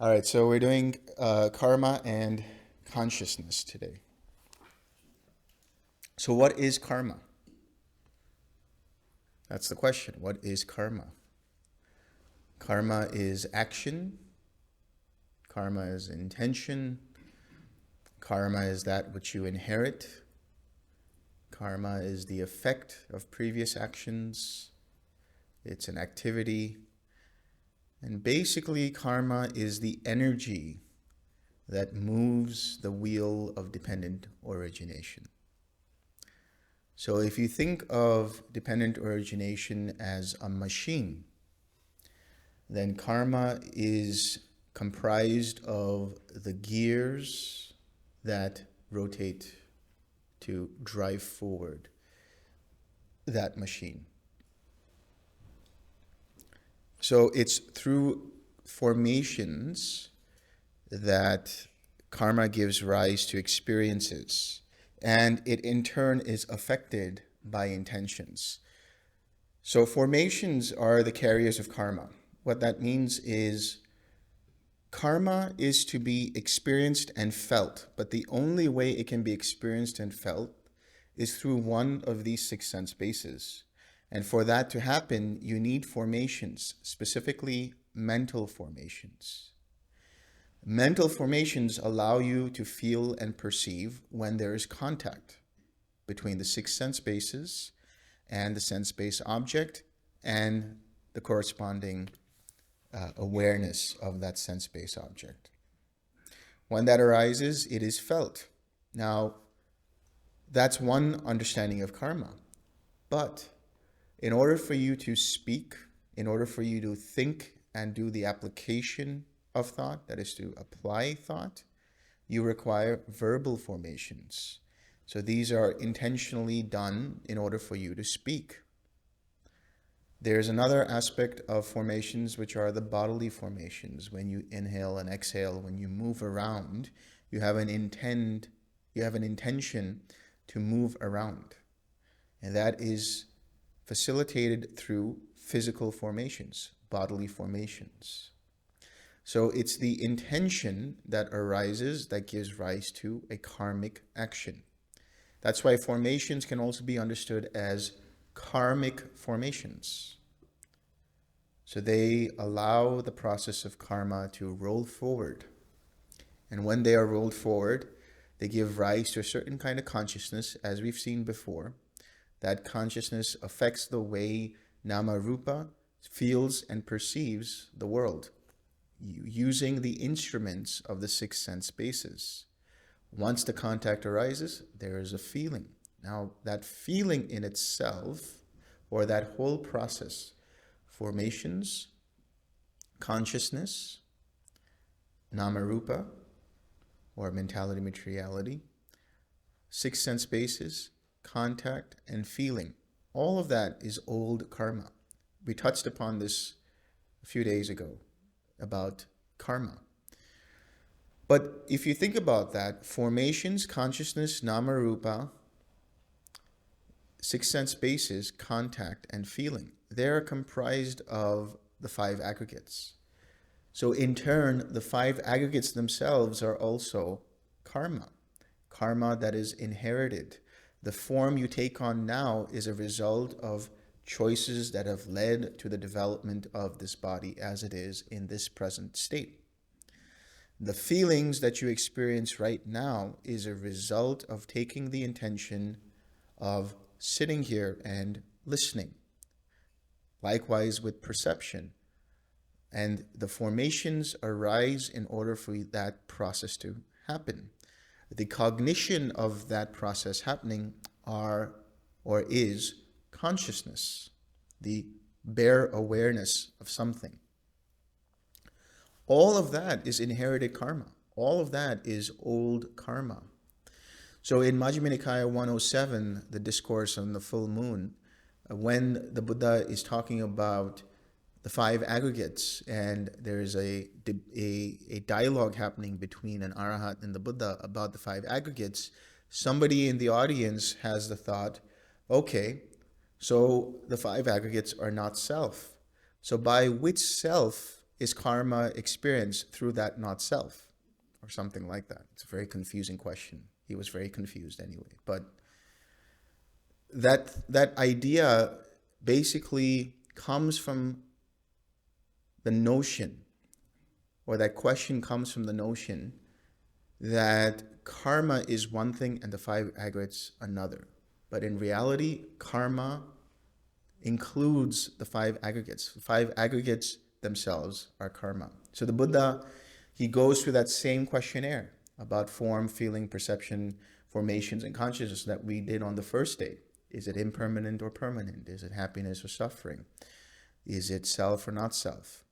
All right, so we're doing karma and consciousness today. So, what is karma? That's the question. What is karma? Karma is action, karma is intention, karma is that which you inherit, karma is the effect of previous actions, it's an activity, and basically, karma is the energy that moves the wheel of dependent origination. So if you think of dependent origination as a machine, then karma is comprised of the gears that rotate to drive forward that machine. So it's through formations that karma gives rise to experiences, and it in turn is affected by intentions. So formations are the carriers of karma. What that means is karma is to be experienced and felt, but the only way it can be experienced and felt is through one of these six sense bases. And for that to happen, you need formations, specifically mental formations. Mental formations allow you to feel and perceive when there is contact between the six sense bases and the sense-based object and the corresponding awareness of that sense-based object. When that arises, it is felt. Now, that's one understanding of karma. But in order for you to speak, in order for you to think and do the application of thought, that is to apply thought, you require verbal formations. So these are intentionally done in order for you to speak. There's another aspect of formations which are the bodily formations. When you inhale and exhale, when you move around, you have an intention to move around. And that is facilitated through physical formations, bodily formations. So it's the intention that arises that gives rise to a karmic action. That's why formations can also be understood as karmic formations. So they allow the process of karma to roll forward. And when they are rolled forward, they give rise to a certain kind of consciousness, as we've seen before. That consciousness affects the way nama rupa feels and perceives the world, using the instruments of the six sense bases. Once the contact arises, there is a feeling. Now, that feeling in itself, or that whole process, formations, consciousness, namarupa, or mentality, materiality, six sense bases, contact, and feeling. All of that is old karma. We touched upon this a few days ago about karma. But if you think about that, formations, consciousness, namarupa, six sense bases, contact, and feeling, they're comprised of the five aggregates. So in turn, the five aggregates themselves are also karma. Karma that is inherited. The form you take on now is a result of choices that have led to the development of this body as it is in this present state. The feelings that you experience right now is a result of taking the intention of sitting here and listening. Likewise with perception. And the formations arise in order for that process to happen. The cognition of that process happening is consciousness, the bare awareness of something. All of that is inherited karma. All of that is old karma. So in Majjhima Nikaya 107, the discourse on the full moon, when the Buddha is talking about the five aggregates and there is a dialogue happening between an Arhat and the Buddha about the five aggregates, somebody in the audience has the thought, okay, so the five aggregates are not self. So by which self is karma experienced through that not self, or something like that? It's a very confusing question. He was very confused anyway. But that idea basically comes from the notion, or that question comes from the notion that karma is one thing and the five aggregates another. But in reality, karma includes the five aggregates. The five aggregates themselves are karma. So the Buddha, he goes through that same questionnaire about form, feeling, perception, formations, and consciousness that we did on the first day. Is it impermanent or permanent? Is it happiness or suffering? Is it self or not self?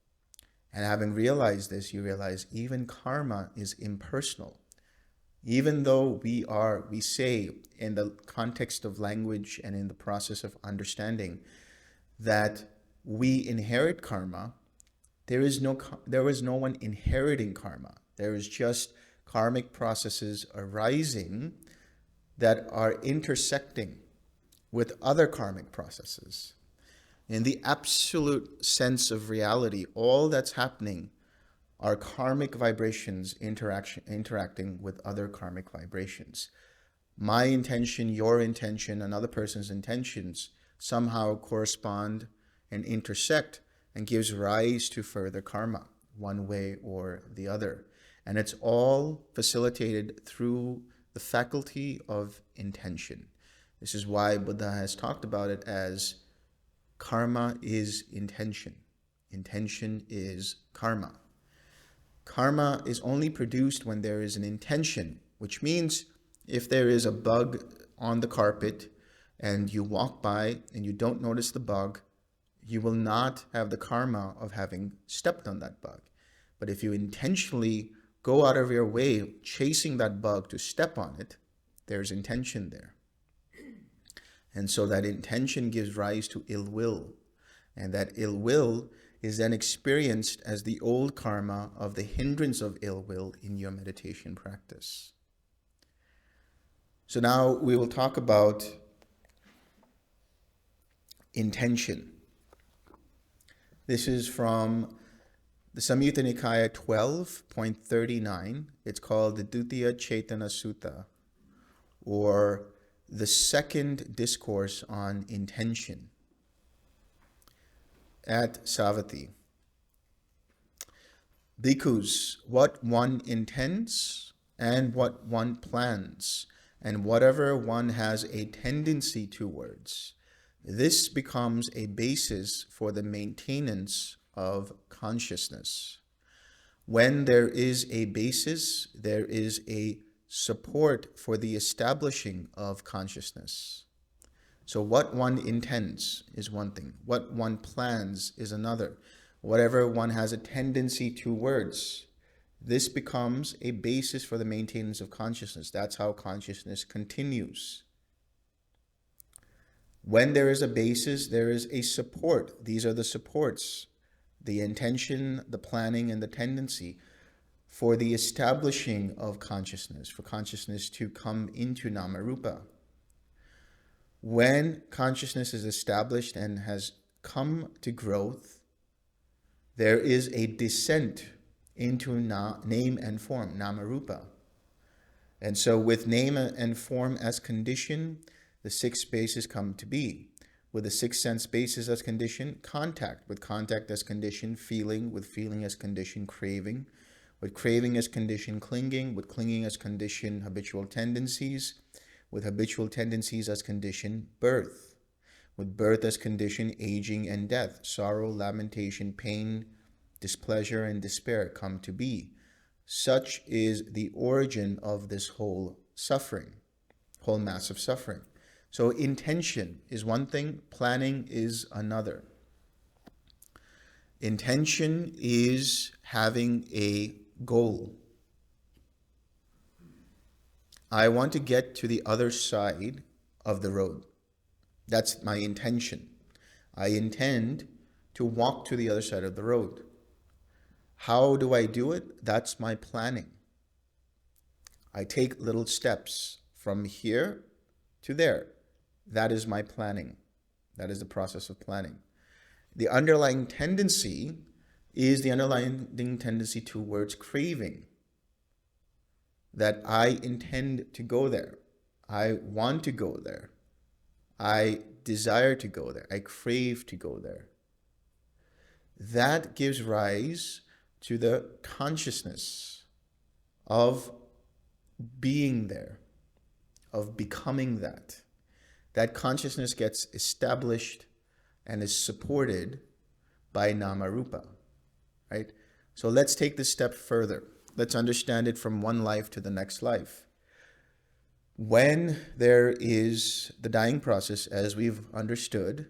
And having realized this, you realize even karma is impersonal. Even though we say in the context of language and in the process of understanding that we inherit karma, there is no one inheriting karma. There is just karmic processes arising that are intersecting with other karmic processes. In the absolute sense of reality, all that's happening are karmic vibrations interacting with other karmic vibrations. My intention, your intention, another person's intentions somehow correspond and intersect and gives rise to further karma, one way or the other. And it's all facilitated through the faculty of intention. This is why Buddha has talked about it as karma is intention. Intention is karma. Karma is only produced when there is an intention, which means if there is a bug on the carpet and you walk by and you don't notice the bug, you will not have the karma of having stepped on that bug. But if you intentionally go out of your way chasing that bug to step on it, there's intention there. And so that intention gives rise to ill will. And that ill will is then experienced as the old karma of the hindrance of ill will in your meditation practice. So now we will talk about intention. This is from the Samyutta Nikaya 12.39. It's called the Dutiya Chaitana Sutta, or the second discourse on intention at Savatthi. Bhikkhus, what one intends and what one plans, and whatever one has a tendency towards, this becomes a basis for the maintenance of consciousness. When there is a basis, there is a support for the establishing of consciousness. So what one intends is one thing. What one plans is another. Whatever one has a tendency towards, this becomes a basis for the maintenance of consciousness. That's how consciousness continues. When there is a basis, there is a support. These are the supports: the intention, the planning, and the tendency for the establishing of consciousness, for consciousness to come into Namarupa. When consciousness is established and has come to growth, there is a descent into name and form, Namarupa. And so with name and form as condition, the six bases come to be. With the six sense bases as condition, contact. With contact as condition, feeling. With feeling as condition, craving. With craving as condition, clinging. With clinging as condition, habitual tendencies. With habitual tendencies as condition, birth. With birth as condition, aging and death. Sorrow, lamentation, pain, displeasure, and despair come to be. Such is the origin of this whole suffering, whole mass of suffering. So intention is one thing, planning is another. Intention is having a goal. I want to get to the other side of the road. That's my intention. I intend to walk to the other side of the road. How do I do it? That's my planning. I take little steps from here to there. That is my planning. That is the process of planning. The underlying tendency is the underlying tendency towards craving, that I intend to go there. I want to go there. I desire to go there. I crave to go there. That gives rise to the consciousness of being there, of becoming that. That consciousness gets established and is supported by Namarupa, right? So let's take this step further. Let's understand it from one life to the next life. When there is the dying process, as we've understood,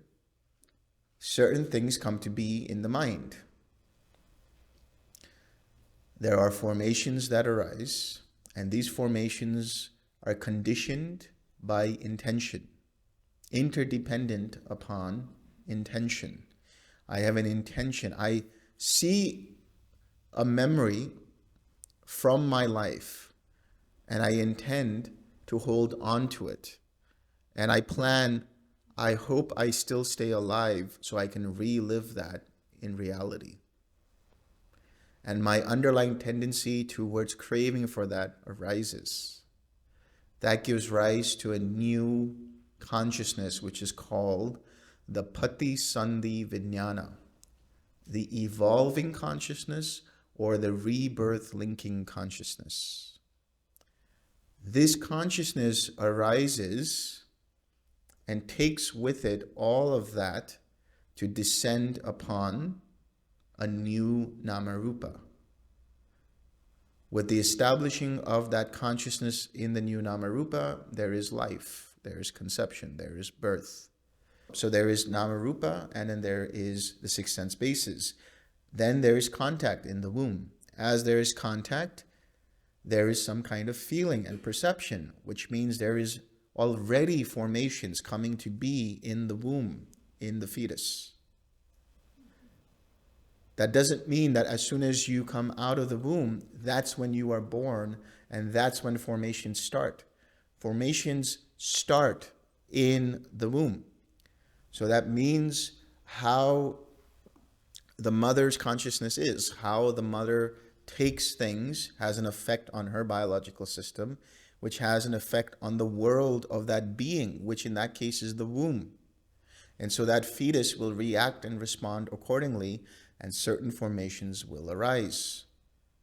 certain things come to be in the mind. There are formations that arise, and these formations are conditioned by intention, interdependent upon intention. I have an intention. I see a memory from my life, and I intend to hold on to it. And I plan, I hope I still stay alive so I can relive that in reality. And my underlying tendency towards craving for that arises. That gives rise to a new consciousness, which is called the Pati Sandhi Vijnana, the evolving consciousness or the rebirth linking consciousness. This consciousness arises and takes with it all of that to descend upon a new Namarupa. With the establishing of that consciousness in the new Namarupa, there is life, there is conception, there is birth. So there is Namarupa, and then there is the six sense bases. Then there is contact in the womb. As there is contact, there is some kind of feeling and perception, which means there is already formations coming to be in the womb, in the fetus. That doesn't mean that as soon as you come out of the womb, that's when you are born, and that's when formations start. Formations start in the womb. So that means how the mother's consciousness is, how the mother takes things, has an effect on her biological system, which has an effect on the world of that being, which in that case is the womb. And so that fetus will react and respond accordingly, and certain formations will arise,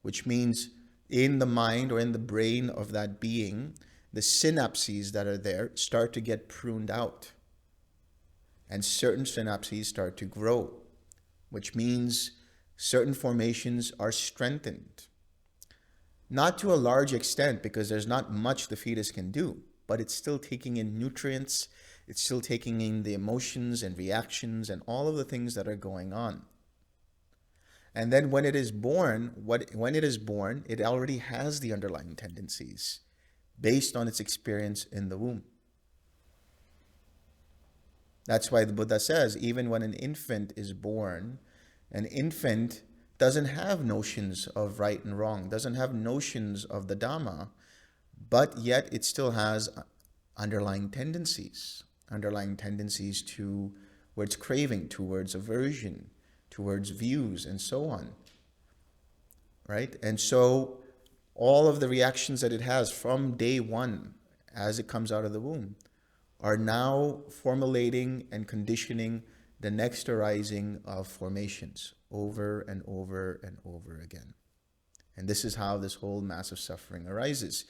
which means in the mind or in the brain of that being, the synapses that are there start to get pruned out, and certain synapses start to grow, which means certain formations are strengthened. Not to a large extent, because there's not much the fetus can do, but it's still taking in nutrients, it's still taking in the emotions and reactions and all of the things that are going on. And then when it is born, it already has the underlying tendencies based on its experience in the womb. That's why the Buddha says, even when an infant is born, an infant doesn't have notions of right and wrong, doesn't have notions of the Dhamma, but yet it still has underlying tendencies towards craving, towards aversion, towards views, and so on. Right? And so all of the reactions that it has from day one, as it comes out of the womb, are now formulating and conditioning the next arising of formations over and over and over again. And this is how this whole massive suffering arises.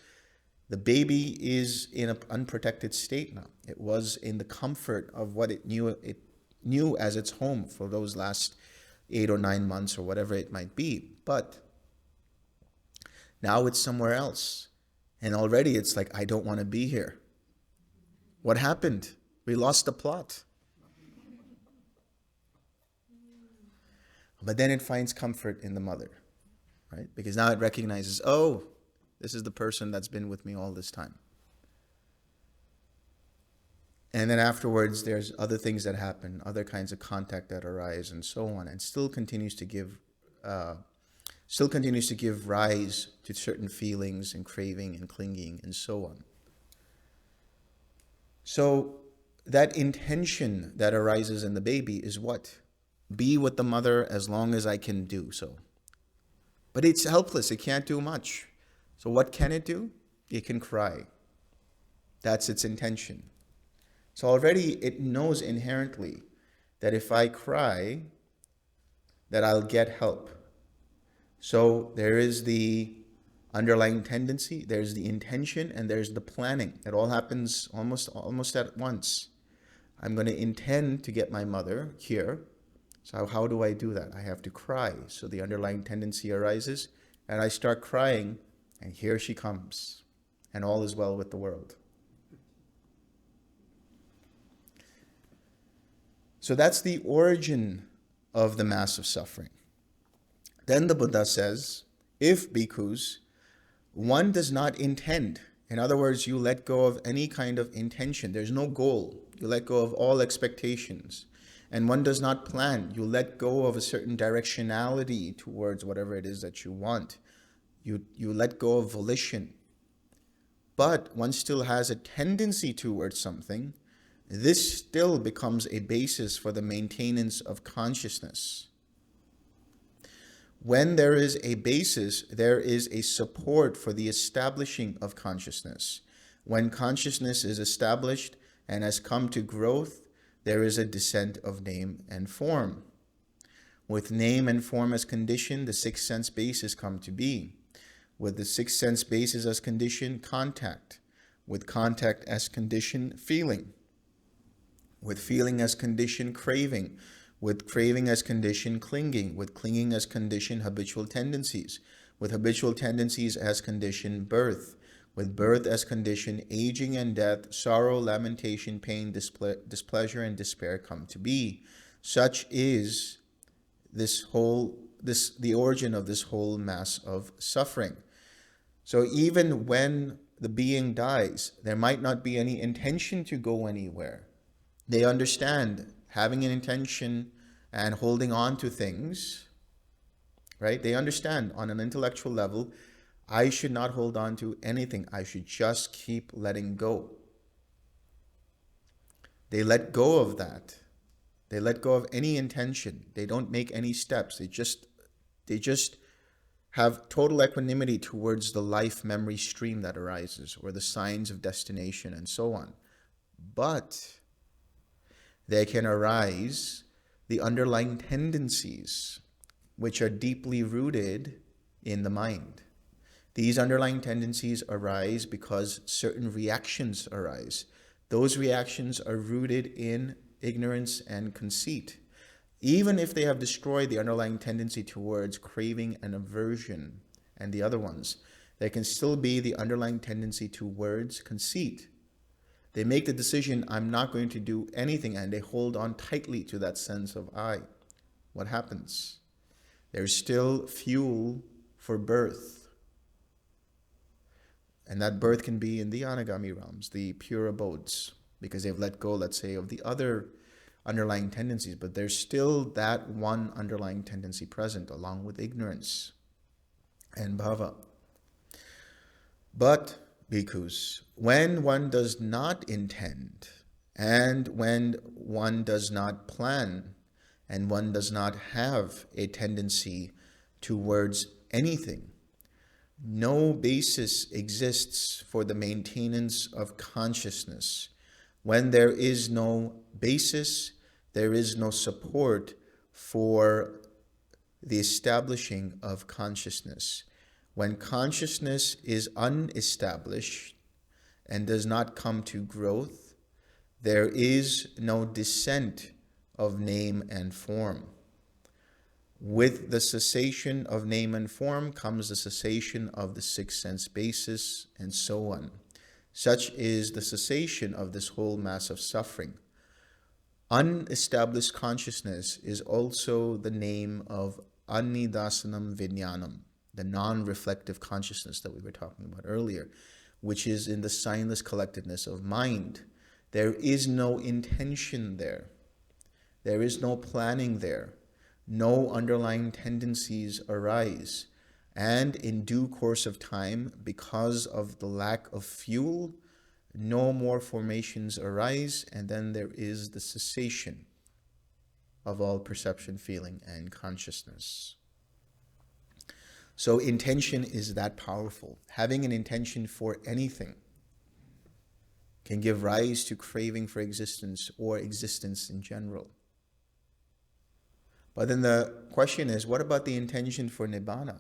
The baby is in an unprotected state now. It was in the comfort of what it knew as its home for those last 8 or 9 months or whatever it might be. But now it's somewhere else. And already it's like, I don't want to be here. What happened? We lost the plot. But then it finds comfort in the mother, right? Because now it recognizes, oh, this is the person that's been with me all this time. And then afterwards, there's other things that happen, other kinds of contact that arise, and so on, and still continues to give rise to certain feelings and craving and clinging and so on. So that intention that arises in the baby is what? be with the mother as long as I can do so. But it's helpless. It can't do much. So what can it do? It can cry. That's its intention. So already it knows inherently that if I cry, that I'll get help. So there is the underlying tendency, there's the intention, and there's the planning. It all happens almost at once. I'm going to intend to get my mother here. So how do I do that? I have to cry. So the underlying tendency arises, and I start crying, and here she comes, and all is well with the world. So that's the origin of the mass of suffering. Then the Buddha says, if bhikkhus, one does not intend, in other words, you let go of any kind of intention, there's no goal, you let go of all expectations, and one does not plan, you let go of a certain directionality towards whatever it is that you want, you let go of volition, but one still has a tendency towards something, this still becomes a basis for the maintenance of consciousness. When there is a basis, there is a support for the establishing of consciousness. When consciousness is established and has come to growth, there is a descent of name and form. With name and form as condition, the six sense bases come to be. With the six sense bases as condition, contact. With contact as condition, feeling. With feeling as condition, craving. With craving as condition, clinging. With clinging as condition, habitual tendencies. With habitual tendencies as condition, birth. With birth as condition, aging and death, sorrow, lamentation, pain, displeasure, and despair come to be. Such is the origin of this whole mass of suffering. So even when the being dies, there might not be any intention to go anywhere. They understand having an intention and holding on to things, right? They understand on an intellectual level, I should not hold on to anything. I should just keep letting go. They let go of that. They let go of any intention. They don't make any steps. They just have total equanimity towards the life memory stream that arises, or the signs of destination and so on. But there can arise the underlying tendencies which are deeply rooted in the mind. These underlying tendencies arise because certain reactions arise. Those reactions are rooted in ignorance and conceit. Even if they have destroyed the underlying tendency towards craving and aversion and the other ones, there can still be the underlying tendency towards conceit. They make the decision, I'm not going to do anything, and they hold on tightly to that sense of I. What happens? There's still fuel for birth. And that birth can be in the anagami realms, the pure abodes, because they've let go, let's say, of the other underlying tendencies, but there's still that one underlying tendency present, along with ignorance and bhava. But bhikkhus, when one does not intend, and when one does not plan, and one does not have a tendency towards anything, no basis exists for the maintenance of consciousness. When there is no basis, there is no support for the establishing of consciousness. When consciousness is unestablished and does not come to growth, there is no descent of name and form. With the cessation of name and form comes the cessation of the six sense basis, and so on. Such is the cessation of this whole mass of suffering. Unestablished consciousness is also the name of anidasanam vijnanam, the non-reflective consciousness that we were talking about earlier, which is in the signless collectedness of mind. There is no intention there. There is no planning there. No underlying tendencies arise. And in due course of time, because of the lack of fuel, no more formations arise, and then there is the cessation of all perception, feeling, and consciousness. So intention is that powerful. Having an intention for anything can give rise to craving for existence or existence in general. But then the question is, what about the intention for Nibbana?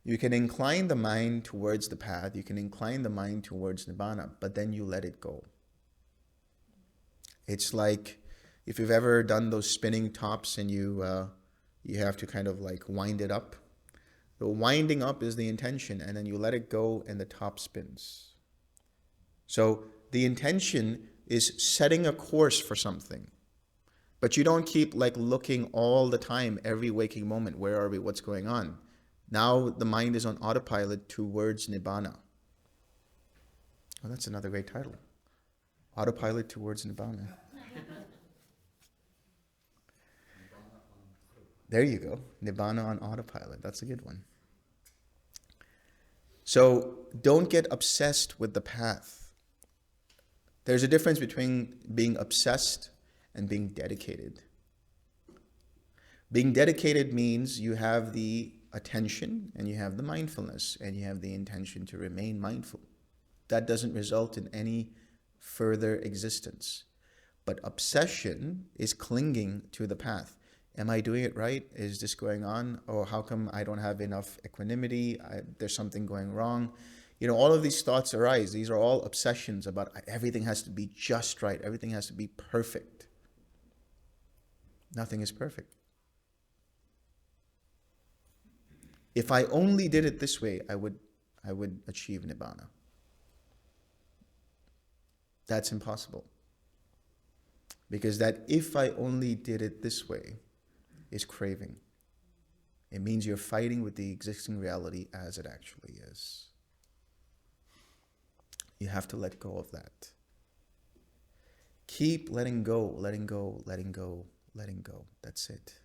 You can incline the mind towards the path, you can incline the mind towards Nibbana, but then you let it go. It's like if you've ever done those spinning tops and you have to kind of like wind it up. The winding up is the intention, and then you let it go and the top spins. So the intention is setting a course for something. But you don't keep like looking all the time, every waking moment, where are we, what's going on? Now the mind is on autopilot towards Nibbana. Oh, that's another great title. Autopilot towards Nibbana. There you go. Nibbana on autopilot. That's a good one. So don't get obsessed with the path. There's a difference between being obsessed and being dedicated. Being dedicated means you have the attention and you have the mindfulness and you have the intention to remain mindful. That doesn't result in any further existence. But obsession is clinging to the path. Am I doing it right? Is this going on? Or how come I don't have enough equanimity? There's something going wrong. You know, all of these thoughts arise. These are all obsessions about everything has to be just right. Everything has to be perfect. Nothing is perfect. If I only did it this way, I would achieve Nibbana. That's impossible. Because that if I only did it this way is craving. It means you're fighting with the existing reality as it actually is. You have to let go of that. Keep letting go, letting go, letting go, letting go. That's it.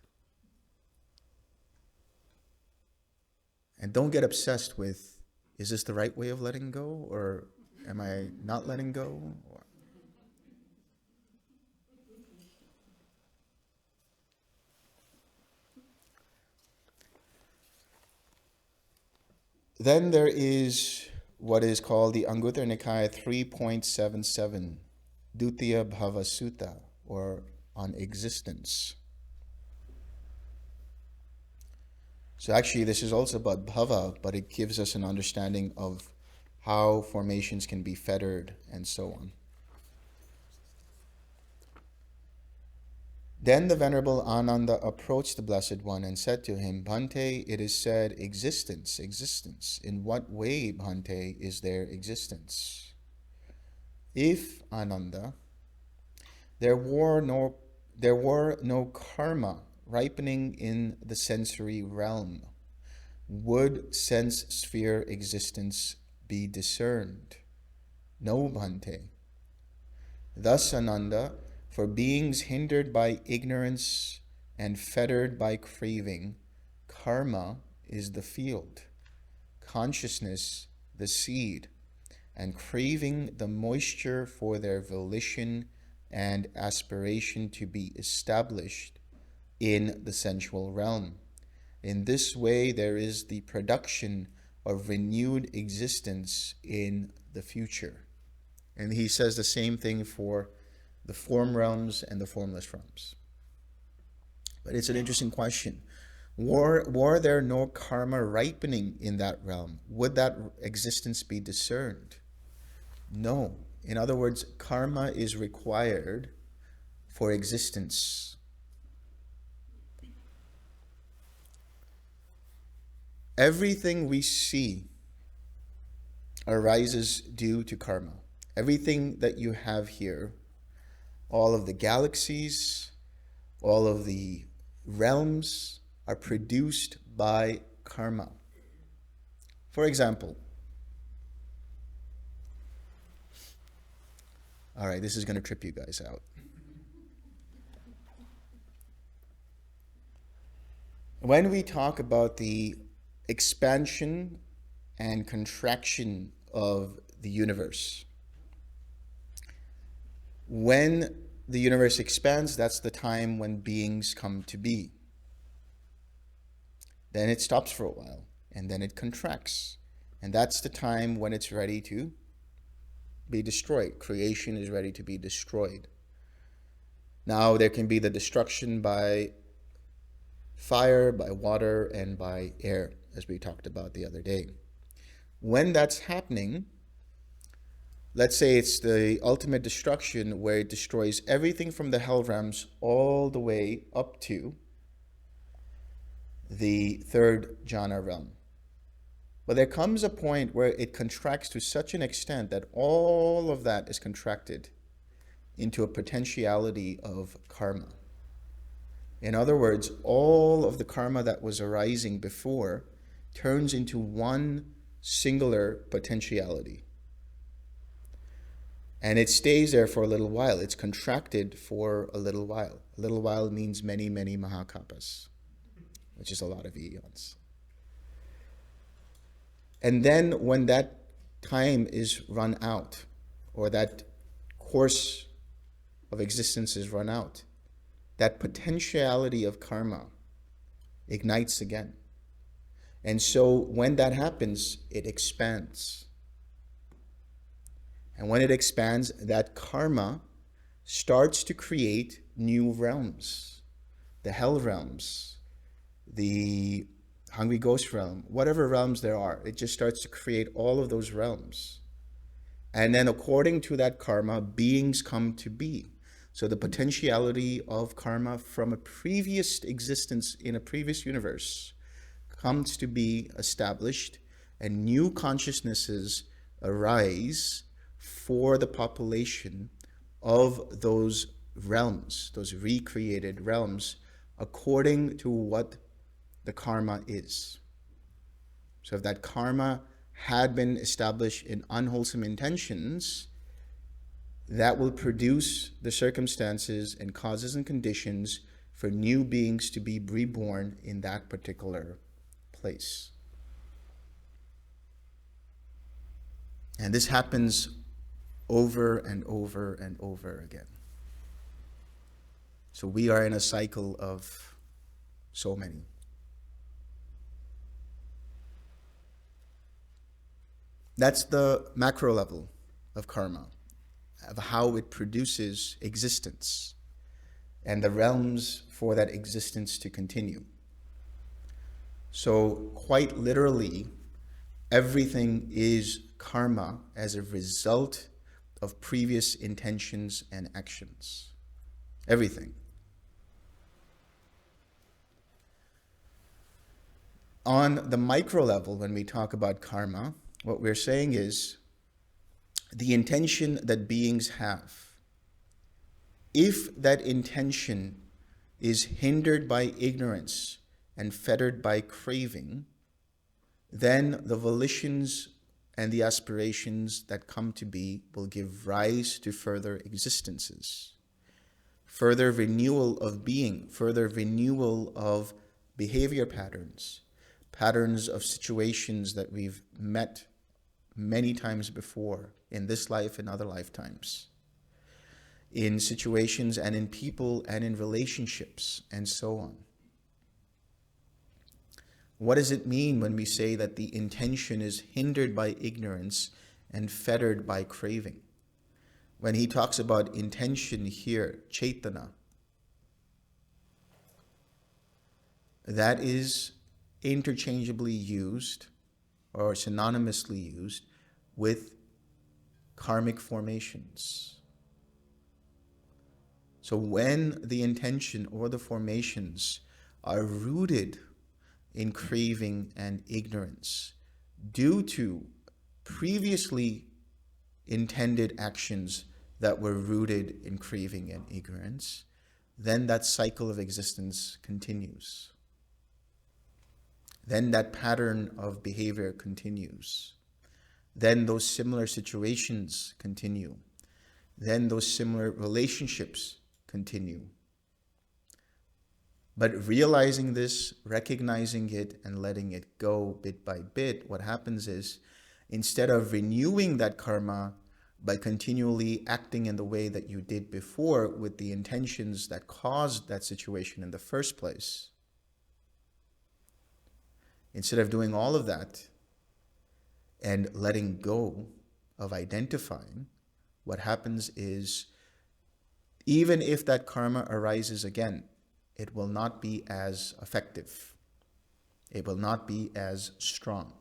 And don't get obsessed with, is this the right way of letting go? Or am I not letting go? Then there is what is called the Anguttara Nikaya 3.77, Dutiya Bhava Sutta, or on existence. So actually this is also about bhava, but it gives us an understanding of how formations can be fettered and so on. Then the Venerable Ananda approached the Blessed One and said to him, Bhante, it is said, existence, existence. In what way, Bhante, is there existence? If, Ananda, there were no karma ripening in the sensory realm, would sense sphere existence be discerned? No, Bhante. Thus, Ananda, for beings hindered by ignorance and fettered by craving, karma is the field, consciousness the seed, and craving the moisture for their volition and aspiration to be established in the sensual realm. In this way, there is the production of renewed existence in the future. And he says the same thing for the form realms and the formless realms. But it's an interesting question. Were there no karma ripening in that realm? Would that existence be discerned? No. In other words, karma is required for existence. Everything we see arises due to karma. Everything that you have here, all of the galaxies, all of the realms are produced by karma. For example, all right, this is going to trip you guys out. When we talk about the expansion and contraction of the universe, When the universe expands, that's the time when beings come to be. Then it stops for a while, and then it contracts. And that's the time when it's ready to be destroyed. Creation is ready to be destroyed. Now, there can be the destruction by fire, by water, and by air, as we talked about the other day. When that's happening, let's say it's the ultimate destruction where it destroys everything from the hell realms all the way up to the third jhana realm. But there comes a point where it contracts to such an extent that all of that is contracted into a potentiality of karma. In other words, all of the karma that was arising before turns into one singular potentiality. And it stays there for a little while. It's contracted for a little while. A little while means many, many mahakapas, which is a lot of eons. And then when that time is run out, or that course of existence is run out, that potentiality of karma ignites again. And so when that happens, it expands. And when it expands, that karma starts to create new realms, the hell realms, the hungry ghost realm, whatever realms there are. It just starts to create all of those realms. And then according to that karma, beings come to be. So the potentiality of karma from a previous existence in a previous universe comes to be established, and new consciousnesses arise for the population of those realms, those recreated realms, according to what the karma is. So if that karma had been established in unwholesome intentions, that will produce the circumstances and causes and conditions for new beings to be reborn in that particular place. And this happens over and over and over again. So we are in a cycle of so many. That's the macro level of karma, of how it produces existence and the realms for that existence to continue. So quite literally, everything is karma as a result of previous intentions and actions. Everything. On the micro level, when we talk about karma, what we're saying is the intention that beings have. If that intention is hindered by ignorance and fettered by craving, then the volitions and the aspirations that come to be will give rise to further existences, further renewal of being, further renewal of behavior patterns, patterns of situations that we've met many times before in this life and other lifetimes, in situations and in people and in relationships and so on. What does it mean when we say that the intention is hindered by ignorance and fettered by craving? When he talks about intention here, chaitana, that is interchangeably used or synonymously used with karmic formations. So when the intention or the formations are rooted in craving and ignorance due to previously intended actions that were rooted in craving and ignorance, then that cycle of existence continues. Then that pattern of behavior continues. Then those similar situations continue. Then those similar relationships continue. But realizing this, recognizing it, and letting it go bit by bit, what happens is, instead of renewing that karma, by continually acting in the way that you did before with the intentions that caused that situation in the first place, instead of doing all of that and letting go of identifying, what happens is, even if that karma arises again, it will not be as effective. It will not be as strong.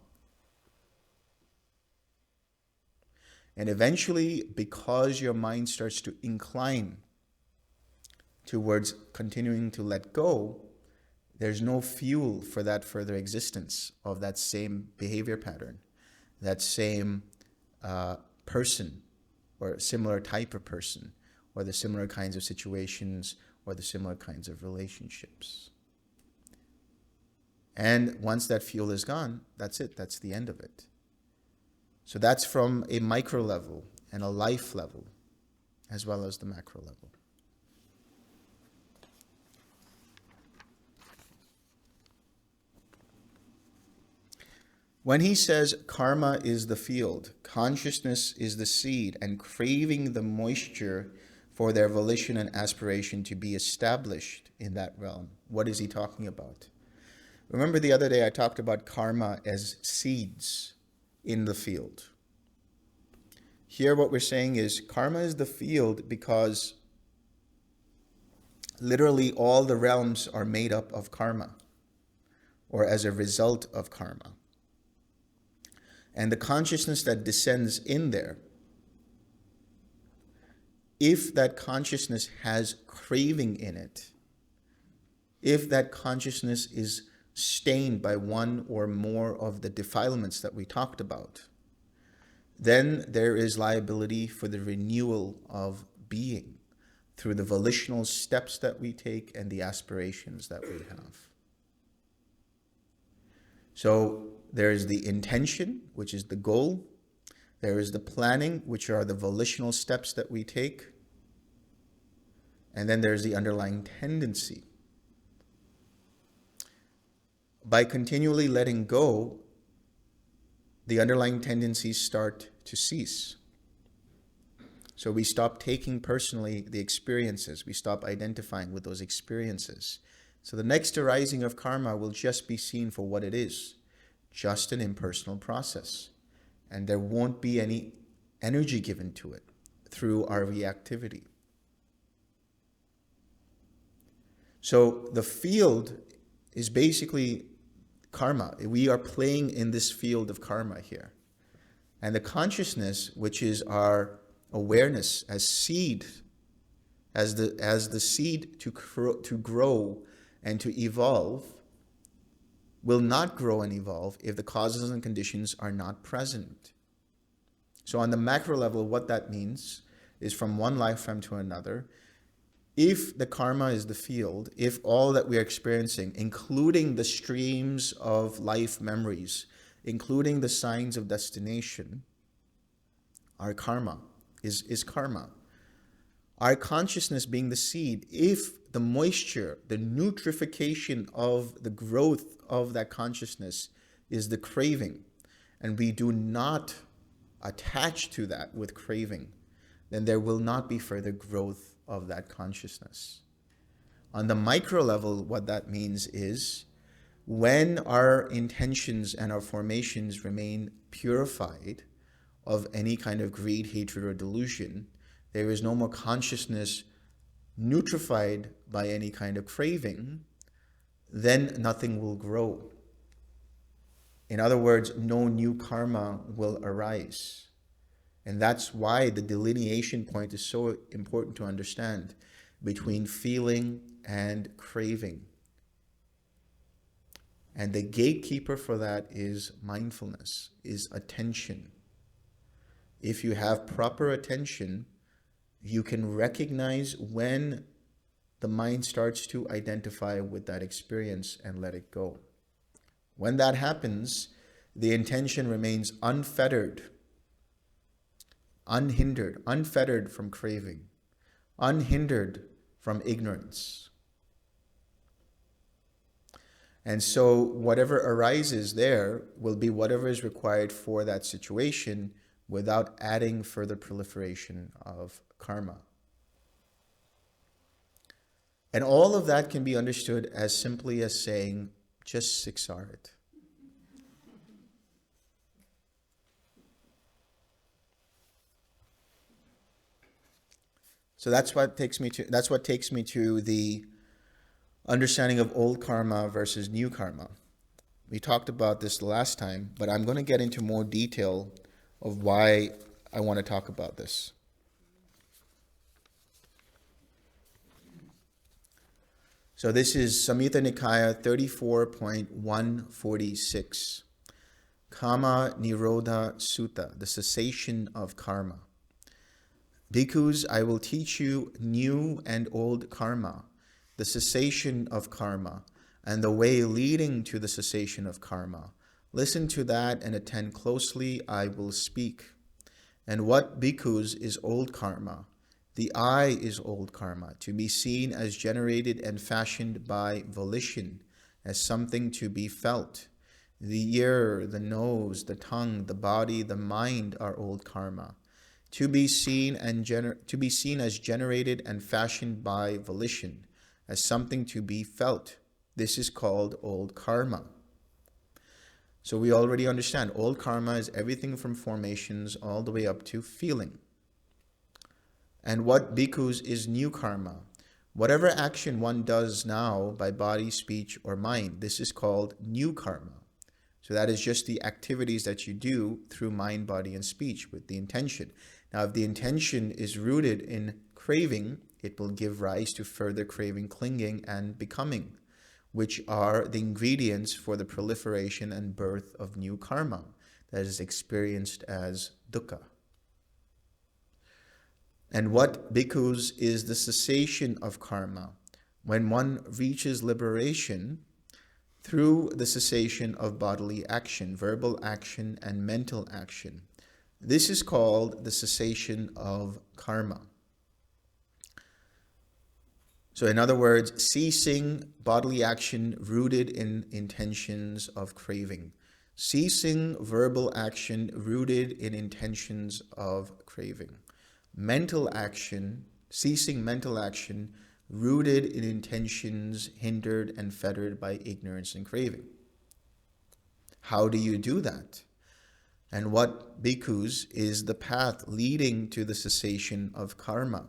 And eventually, because your mind starts to incline towards continuing to let go, there's no fuel for that further existence of that same behavior pattern, that same person or similar type of person, or the similar kinds of situations, or the similar kinds of relationships. And once that fuel is gone, that's it. That's the end of it. So that's from a micro level and a life level, as well as the macro level. When he says karma is the field, consciousness is the seed, and craving the moisture for their volition and aspiration to be established in that realm, what is he talking about? Remember the other day I talked about karma as seeds in the field. Here what we're saying is karma is the field because literally all the realms are made up of karma, or as a result of karma. And the consciousness that descends in there, if that consciousness has craving in it, if that consciousness is stained by one or more of the defilements that we talked about, then there is liability for the renewal of being through the volitional steps that we take and the aspirations that we have. So there is the intention, which is the goal. There is the planning, which are the volitional steps that we take. And then there's the underlying tendency. By continually letting go, the underlying tendencies start to cease. So we stop taking personally the experiences. We stop identifying with those experiences. So the next arising of karma will just be seen for what it is, just an impersonal process. And there won't be any energy given to it through our reactivity. So the field is basically karma. We are playing in this field of karma here. And the consciousness, which is our awareness as seed, as the seed to grow and to evolve, will not grow and evolve if the causes and conditions are not present. So on the macro level, what that means is from one lifetime to another, if the karma is the field, if all that we are experiencing, including the streams of life memories, including the signs of destination, our karma is karma. Our consciousness being the seed, if the moisture, the nutrification of the growth of that consciousness is the craving, and we do not attach to that with craving, then there will not be further growth of that consciousness. On the micro level, what that means is when our intentions and our formations remain purified of any kind of greed, hatred, or delusion, there is no more consciousness nutrified by any kind of craving, then nothing will grow. In other words, no new karma will arise. And that's why the delineation point is so important to understand between feeling and craving. And the gatekeeper for that is mindfulness, is attention. If you have proper attention, you can recognize when the mind starts to identify with that experience and let it go. When that happens, the intention remains unfettered, unhindered, unfettered from craving, unhindered from ignorance. And so whatever arises there will be whatever is required for that situation without adding further proliferation of karma. And all of that can be understood as simply as saying, just siksar it. So that's what takes me to the understanding of old karma versus new karma. We talked about this the last time, but I'm going to get into more detail of why I want to talk about this. So this is Samyutta Nikaya 34.146. Kama Nirodha Sutta, the cessation of karma. Bhikkhus, I will teach you new and old karma, the cessation of karma, and the way leading to the cessation of karma. Listen to that and attend closely, I will speak. And what, bhikkhus, is old karma? The I is old karma, to be seen as generated and fashioned by volition, as something to be felt. The ear, the nose, the tongue, the body, the mind are old karma. To be seen as generated and fashioned by volition, as something to be felt. This is called old karma. So we already understand old karma is everything from formations all the way up to feeling. And what, bhikkhus, is new karma? Whatever action one does now by body, speech, or mind, this is called new karma. So that is just the activities that you do through mind, body, and speech with the intention. Now, if the intention is rooted in craving, it will give rise to further craving, clinging, and becoming, which are the ingredients for the proliferation and birth of new karma that is experienced as dukkha. And what, bhikkhus, is the cessation of karma? When one reaches liberation through the cessation of bodily action, verbal action, and mental action. This is called the cessation of karma. So in other words, ceasing bodily action rooted in intentions of craving. Ceasing verbal action rooted in intentions of craving. Ceasing mental action rooted in intentions hindered and fettered by ignorance and craving. How do you do that? And what, bhikkhus, is the path leading to the cessation of karma?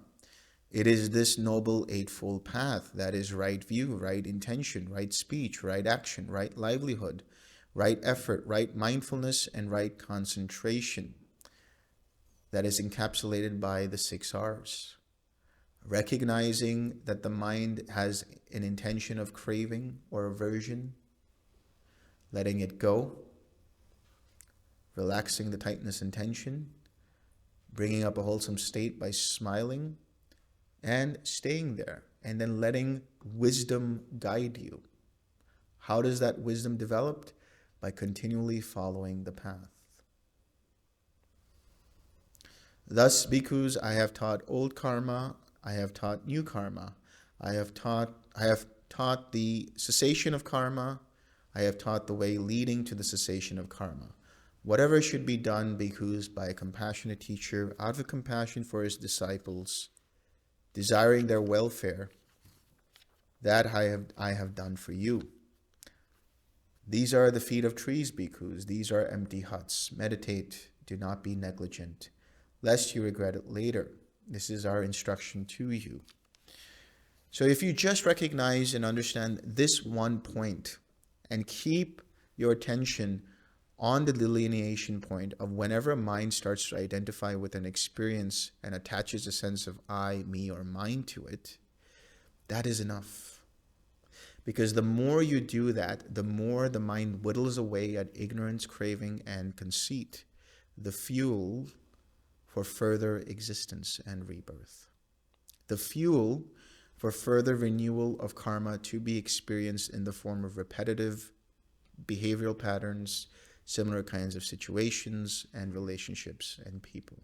It is this noble eightfold path, that is right view, right intention, right speech, right action, right livelihood, right effort, right mindfulness, and right concentration, that is encapsulated by the 6 R's. Recognizing that the mind has an intention of craving or aversion, letting it go, relaxing the tightness and tension, bringing up a wholesome state by smiling, and staying there, and then letting wisdom guide you. How does that wisdom develop? By continually following the path. Thus, bhikkhus, I have taught old karma, I have taught new karma, I have taught the cessation of karma, I have taught the way leading to the cessation of karma. Whatever should be done, bhikkhus, by a compassionate teacher, out of compassion for his disciples, desiring their welfare, that I have done for you. These are the feet of trees, bhikkhus. These are empty huts. Meditate, do not be negligent, lest you regret it later. This is our instruction to you. So if you just recognize and understand this one point and keep your attention on the delineation point of whenever a mind starts to identify with an experience and attaches a sense of I, me, or mine to it, that is enough. Because the more you do that, the more the mind whittles away at ignorance, craving, and conceit, the fuel for further existence and rebirth. The fuel for further renewal of karma to be experienced in the form of repetitive behavioral patterns, similar kinds of situations and relationships and people.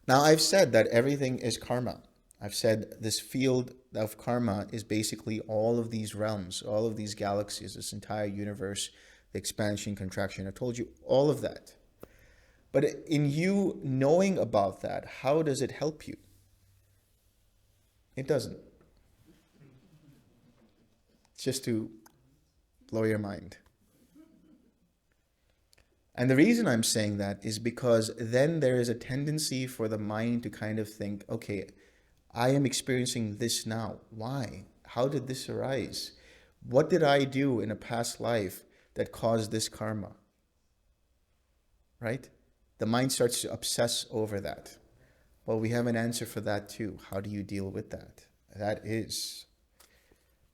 Now, I've said that everything is karma. I've said this field of karma is basically all of these realms, all of these galaxies, this entire universe expansion, contraction. I told you all of that. But in you knowing about that, how does it help you? It doesn't. It's just to blow your mind. And the reason I'm saying that is because then there is a tendency for the mind to kind of think, okay, I am experiencing this now. Why? How did this arise? What did I do in a past life that caused this karma? Right? The mind starts to obsess over that. Well, we have an answer for that too. How do you deal with that? That is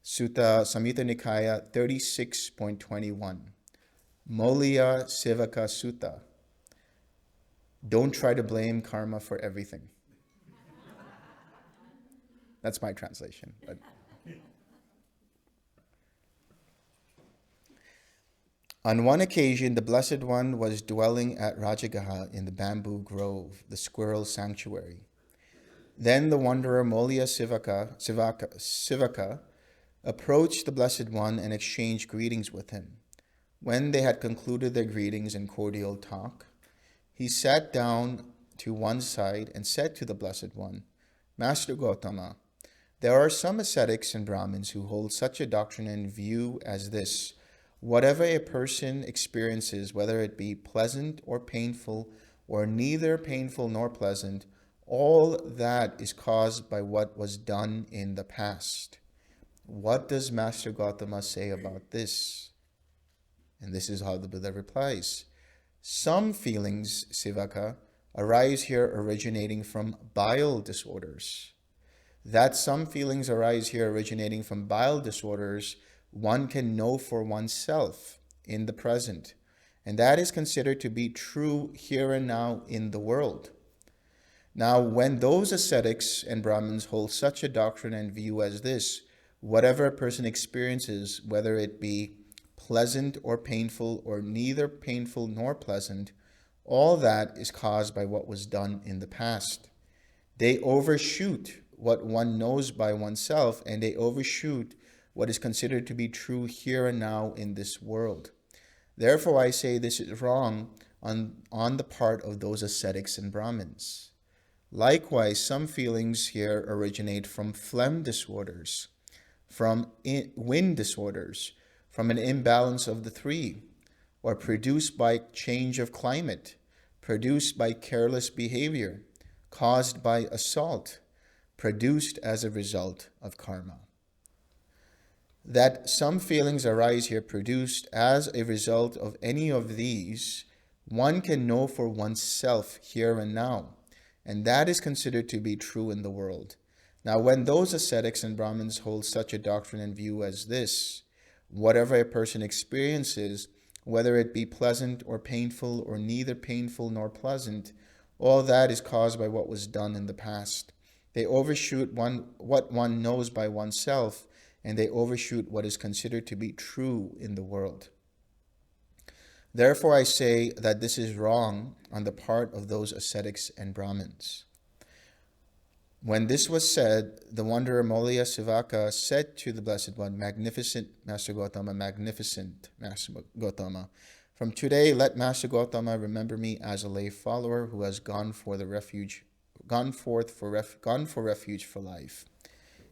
Sutta Samyutta Nikaya 36.21. Molya Sivaka Sutta. Don't try to blame karma for everything. That's my translation. But on one occasion, the Blessed One was dwelling at Rajagaha in the bamboo grove, the squirrel sanctuary. Then the wanderer Molya Sivaka approached the Blessed One and exchanged greetings with him. When they had concluded their greetings and cordial talk, he sat down to one side and said to the Blessed One, Master Gautama, there are some ascetics and Brahmins who hold such a doctrine and view as this: whatever a person experiences, whether it be pleasant or painful, or neither painful nor pleasant, all that is caused by what was done in the past. What does Master Gautama say about this? And this is how the Buddha replies. Some feelings, Sivaka, arise here originating from bile disorders. That some feelings arise here originating from bile disorders, one can know for oneself in the present, and that is considered to be true here and now in the world. Now, when those ascetics and Brahmins hold such a doctrine and view as this, whatever a person experiences, whether it be pleasant or painful, or neither painful nor pleasant, all that is caused by what was done in the past. They overshoot what one knows by oneself, and they overshoot what is considered to be true here and now in this world. Therefore, I say this is wrong on the part of those ascetics and Brahmins. Likewise, some feelings here originate from phlegm disorders, from wind disorders, from an imbalance of the three, or produced by change of climate, produced by careless behavior, caused by assault, produced as a result of karma. That some feelings arise here produced as a result of any of these, one can know for oneself here and now, and that is considered to be true in the world. Now, when those ascetics and Brahmins hold such a doctrine and view as this, whatever a person experiences, whether it be pleasant or painful, or neither painful nor pleasant, all that is caused by what was done in the past. They overshoot what one knows by oneself, and they overshoot what is considered to be true in the world. Therefore, I say that this is wrong on the part of those ascetics and Brahmins. When this was said, the wanderer Molya Sivaka said to the Blessed One, Magnificent Master Gautama, magnificent Master Gautama, from today let Master Gautama remember me as a lay follower who has gone for refuge for life.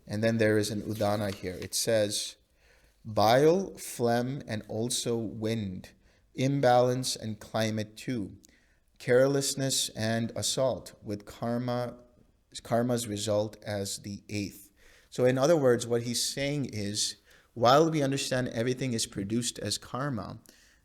And then there is an udana here. It says, bile, phlegm, and also wind, imbalance and climate too, carelessness and assault, with karma's result as the eighth. So in other words, what he's saying is, while we understand everything is produced as karma,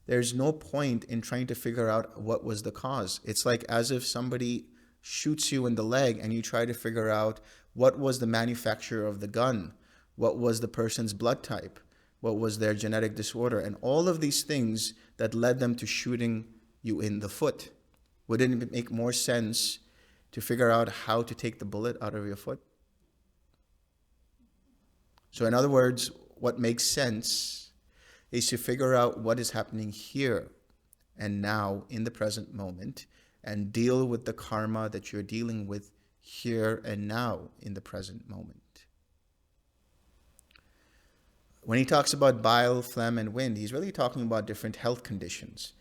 there's no point in trying to figure out what was the cause. It's like as if somebody shoots you in the leg and you try to figure out what was the manufacturer of the gun, what was the person's blood type, what was their genetic disorder, and all of these things that led them to shooting you in the foot. Wouldn't it make more sense to figure out how to take the bullet out of your foot? So in other words, what makes sense is to figure out what is happening here and now in the present moment, and deal with the karma that you're dealing with here and now in the present moment. When he talks about bile, phlegm, and wind, he's really talking about different health conditions.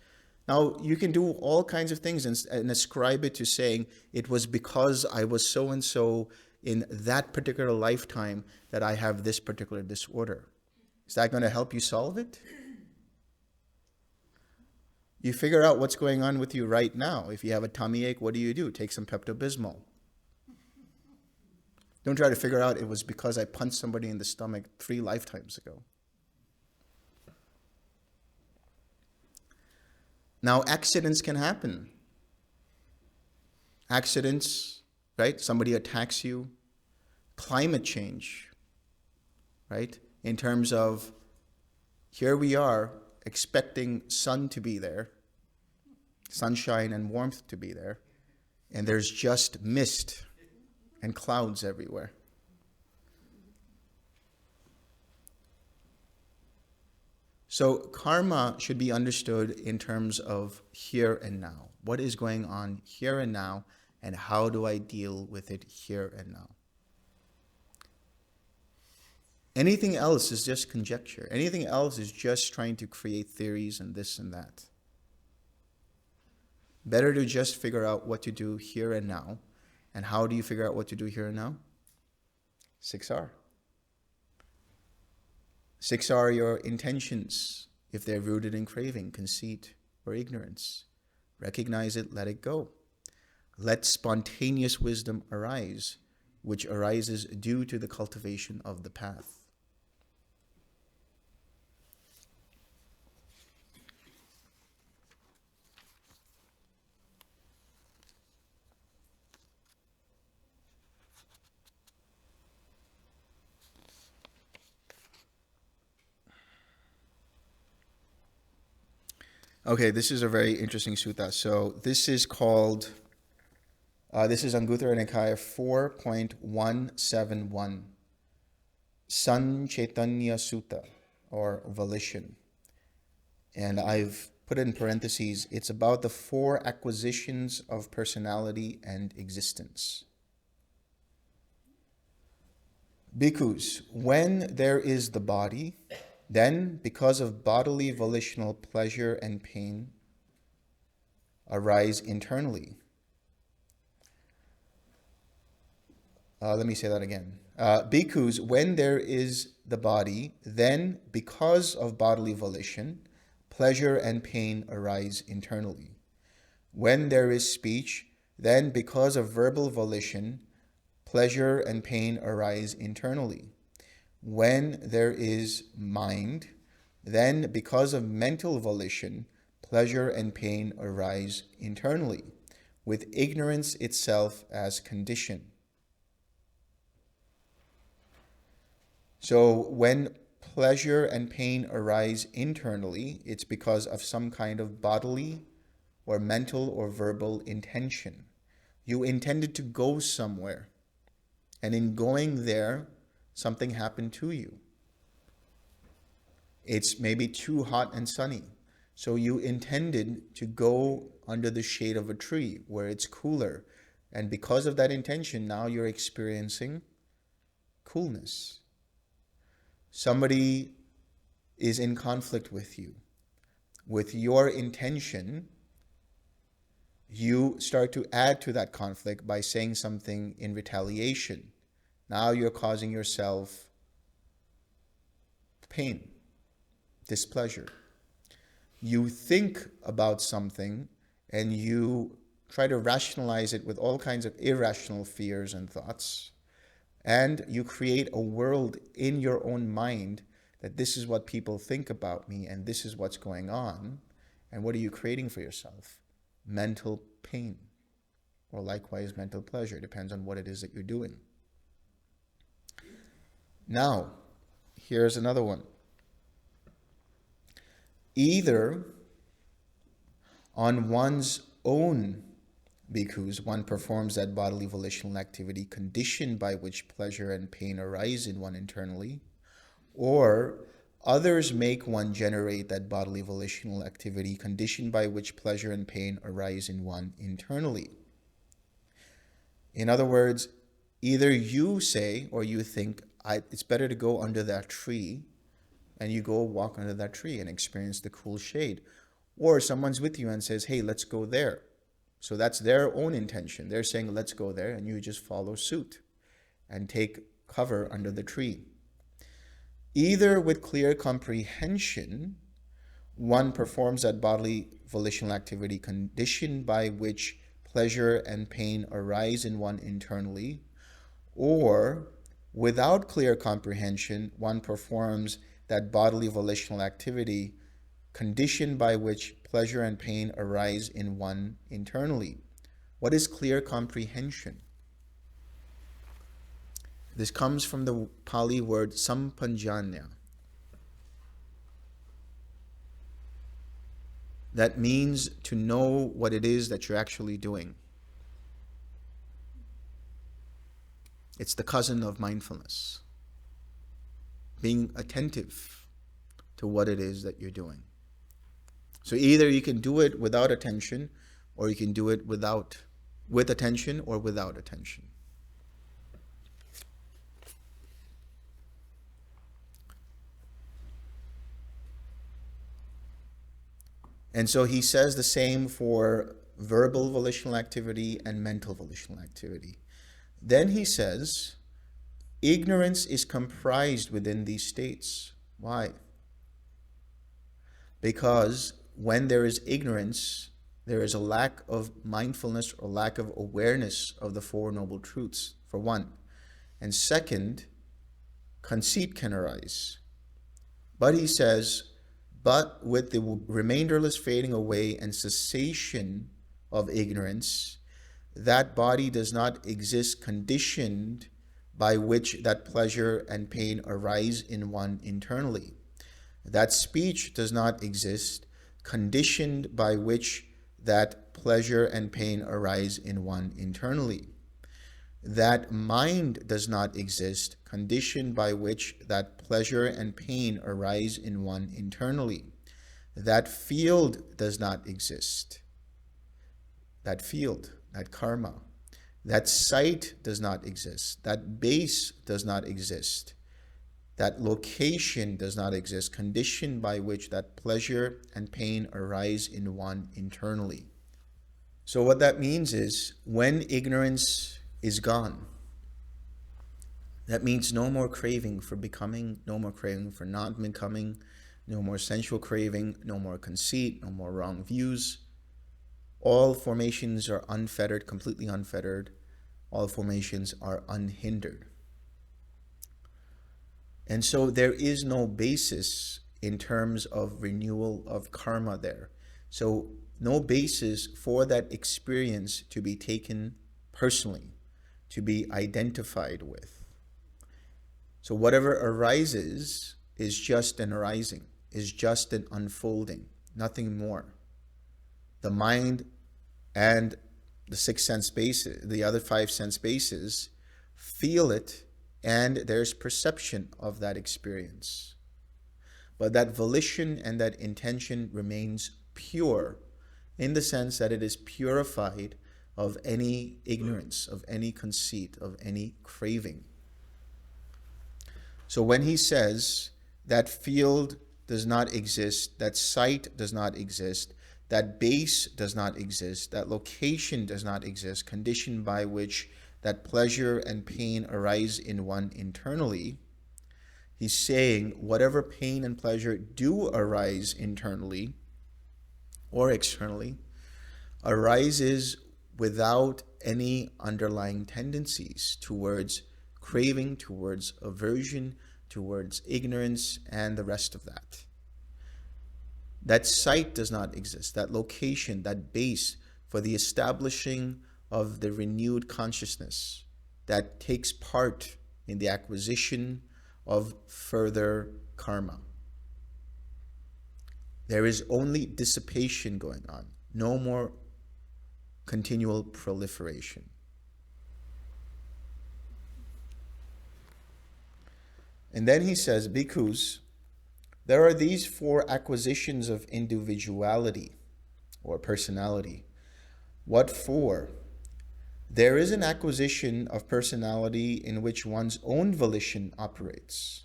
Now, you can do all kinds of things and ascribe it to saying it was because I was so and so in that particular lifetime that I have this particular disorder. Is that going to help you solve it? You figure out what's going on with you right now. If you have a tummy ache, what do? Take some Pepto-Bismol. Don't try to figure out it was because I punched somebody in the stomach 3 lifetimes ago. Now, accidents can happen. Accidents, right? Somebody attacks you. Climate change, right? In terms of, here we are expecting sun to be there, sunshine and warmth to be there, and there's just mist and clouds everywhere. So karma should be understood in terms of here and now. What is going on here and now, and how do I deal with it here and now? Anything else is just conjecture. Anything else is just trying to create theories and this and that. Better to just figure out what to do here and now. And how do you figure out what to do here and now? 6R. 6 are your intentions, if they're rooted in craving, conceit, or ignorance. Recognize it, let it go. Let spontaneous wisdom arise, which arises due to the cultivation of the path. Okay, this is a very interesting sutta. So this is called, this is Anguttara Nikaya 4.171, San Chaitanya Sutta, or volition. And I've put it in parentheses, it's about the 4 acquisitions of personality and existence. Bhikkhus, when there is the body, then, because of bodily volitional pleasure and pain, arise internally. Let me say that again. Bhikkhus, when there is the body, then, because of bodily volition, pleasure and pain arise internally. When there is speech, then, because of verbal volition, pleasure and pain arise internally. When there is mind, then because of mental volition, pleasure and pain arise internally, with ignorance itself as condition. So when pleasure and pain arise internally, it's because of some kind of bodily or mental or verbal intention. You intended to go somewhere, and in going there, something happened to you. It's maybe too hot and sunny. So you intended to go under the shade of a tree where it's cooler. And because of that intention, now you're experiencing coolness. Somebody is in conflict with you. With your intention, you start to add to that conflict by saying something in retaliation. Now you're causing yourself pain, displeasure. You think about something and you try to rationalize it with all kinds of irrational fears and thoughts. And you create a world in your own mind that this is what people think about me and this is what's going on. And what are you creating for yourself? Mental pain, or likewise mental pleasure. Depends on what it is that you're doing. Now, here's another one. Either on one's own bhikkhus, one performs that bodily volitional activity conditioned by which pleasure and pain arise in one internally, or others make one generate that bodily volitional activity conditioned by which pleasure and pain arise in one internally. In other words, either you say or you think, it's better to go under that tree and you go walk under that tree and experience the cool shade. Or someone's with you and says, hey, let's go there. So that's their own intention. They're saying, let's go there, and you just follow suit and take cover under the tree. Either with clear comprehension, one performs that bodily volitional activity conditioned by which pleasure and pain arise in one internally, or without clear comprehension, one performs that bodily volitional activity conditioned by which pleasure and pain arise in one internally. What is clear comprehension? This comes from the Pali word sampanjanya. That means to know what it is that you're actually doing. It's the cousin of mindfulness. Being attentive to what it is that you're doing. So either you can do it without attention, or you can do it with attention or without attention. And so he says the same for verbal volitional activity and mental volitional activity. Then he says, ignorance is comprised within these states. Why? Because when there is ignorance, there is a lack of mindfulness or lack of awareness of the Four Noble Truths, for one. And second, conceit can arise. But he says, but with the remainderless fading away and cessation of ignorance, that body does not exist conditioned by which that pleasure and pain arise in one internally. That speech does not exist conditioned by which that pleasure and pain arise in one internally. That mind does not exist conditioned by which that pleasure and pain arise in one internally. That field does not exist. That field, that karma. That sight does not exist. That base does not exist. That location does not exist, conditioned by which that pleasure and pain arise in one internally. So what that means is, when ignorance is gone, that means no more craving for becoming, no more craving for not becoming, no more sensual craving, no more conceit, no more wrong views. All formations are unfettered, completely unfettered. All formations are unhindered. And so there is no basis in terms of renewal of karma there. So no basis for that experience to be taken personally, to be identified with. So whatever arises is just an arising, is just an unfolding, nothing more. The mind and the six sense bases, the other five sense bases, feel it, and there's perception of that experience. But that volition and that intention remains pure, in the sense that it is purified of any ignorance, of any conceit, of any craving. So when he says that field does not exist, that sight does not exist, that base does not exist, that location does not exist, conditioned by which that pleasure and pain arise in one internally, he's saying whatever pain and pleasure do arise internally or externally arises without any underlying tendencies towards craving, towards aversion, towards ignorance, and the rest of that. That sight does not exist, that location, that base for the establishing of the renewed consciousness that takes part in the acquisition of further karma. There is only dissipation going on, no more continual proliferation. And then he says, bhikkhus, there are these four acquisitions of individuality or personality. What for? There is an acquisition of personality in which one's own volition operates.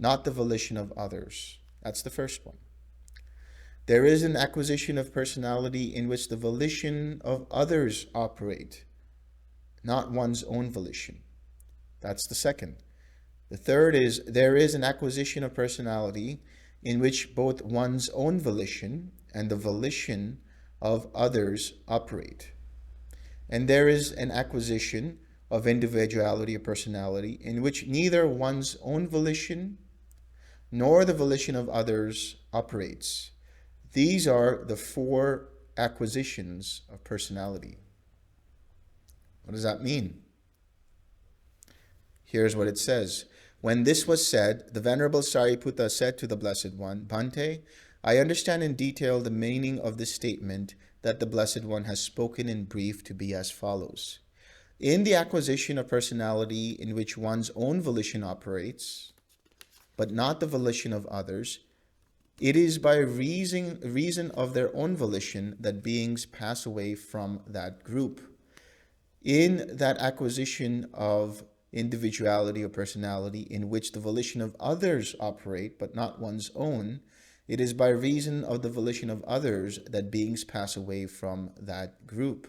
not the volition of others. That's the first one. There is an acquisition of personality in which the volition of others operate, not one's own volition. That's the second. The third is there is an acquisition of personality in which both one's own volition and the volition of others operate. And there is an acquisition of individuality or personality in which neither one's own volition nor the volition of others operates. These are the four acquisitions of personality. What does that mean? Here's what it says. When this was said, the Venerable Sariputta said to the Blessed One, Bhante, I understand in detail the meaning of this statement that the Blessed One has spoken in brief to be as follows. In the acquisition of personality in which one's own volition operates, but not the volition of others, it is by reason of their own volition that beings pass away from that group. In that acquisition of individuality or personality in which the volition of others operate, but not one's own, it is by reason of the volition of others that beings pass away from that group.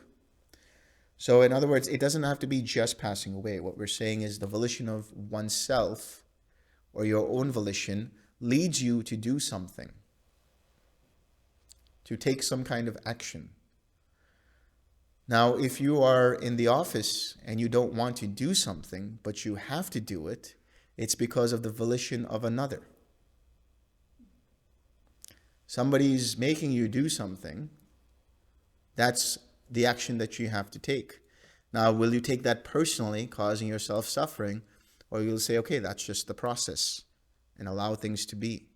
So in other words, it doesn't have to be just passing away. What we're saying is the volition of oneself or your own volition leads you to do something, to take some kind of action. Now, if you are in the office and you don't want to do something, but you have to do it, it's because of the volition of another. Somebody's making you do something, that's the action that you have to take. Now, will you take that personally, causing yourself suffering, or you'll say, okay, that's just the process, and allow things to be.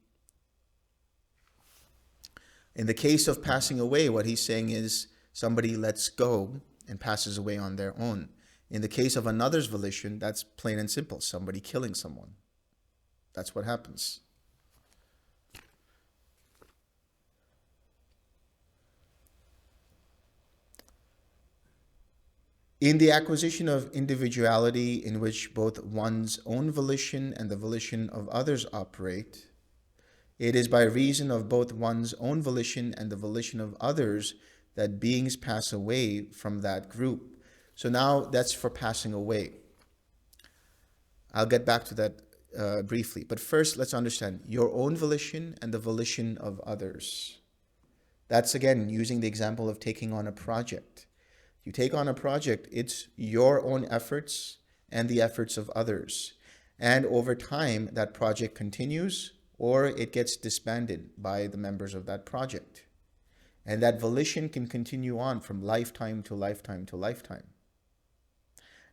In the case of passing away, what he's saying is somebody lets go and passes away on their own. In the case of another's volition, that's plain and simple, somebody killing someone. That's what happens. In the acquisition of individuality in which both one's own volition and the volition of others operate, it is by reason of both one's own volition and the volition of others that beings pass away from that group. So now that's for passing away. I'll get back to that briefly. But first, let's understand your own volition and the volition of others. That's again using the example of taking on a project. You take on a project, it's your own efforts and the efforts of others. And over time, that project continues or it gets disbanded by the members of that project. And that volition can continue on from lifetime to lifetime to lifetime.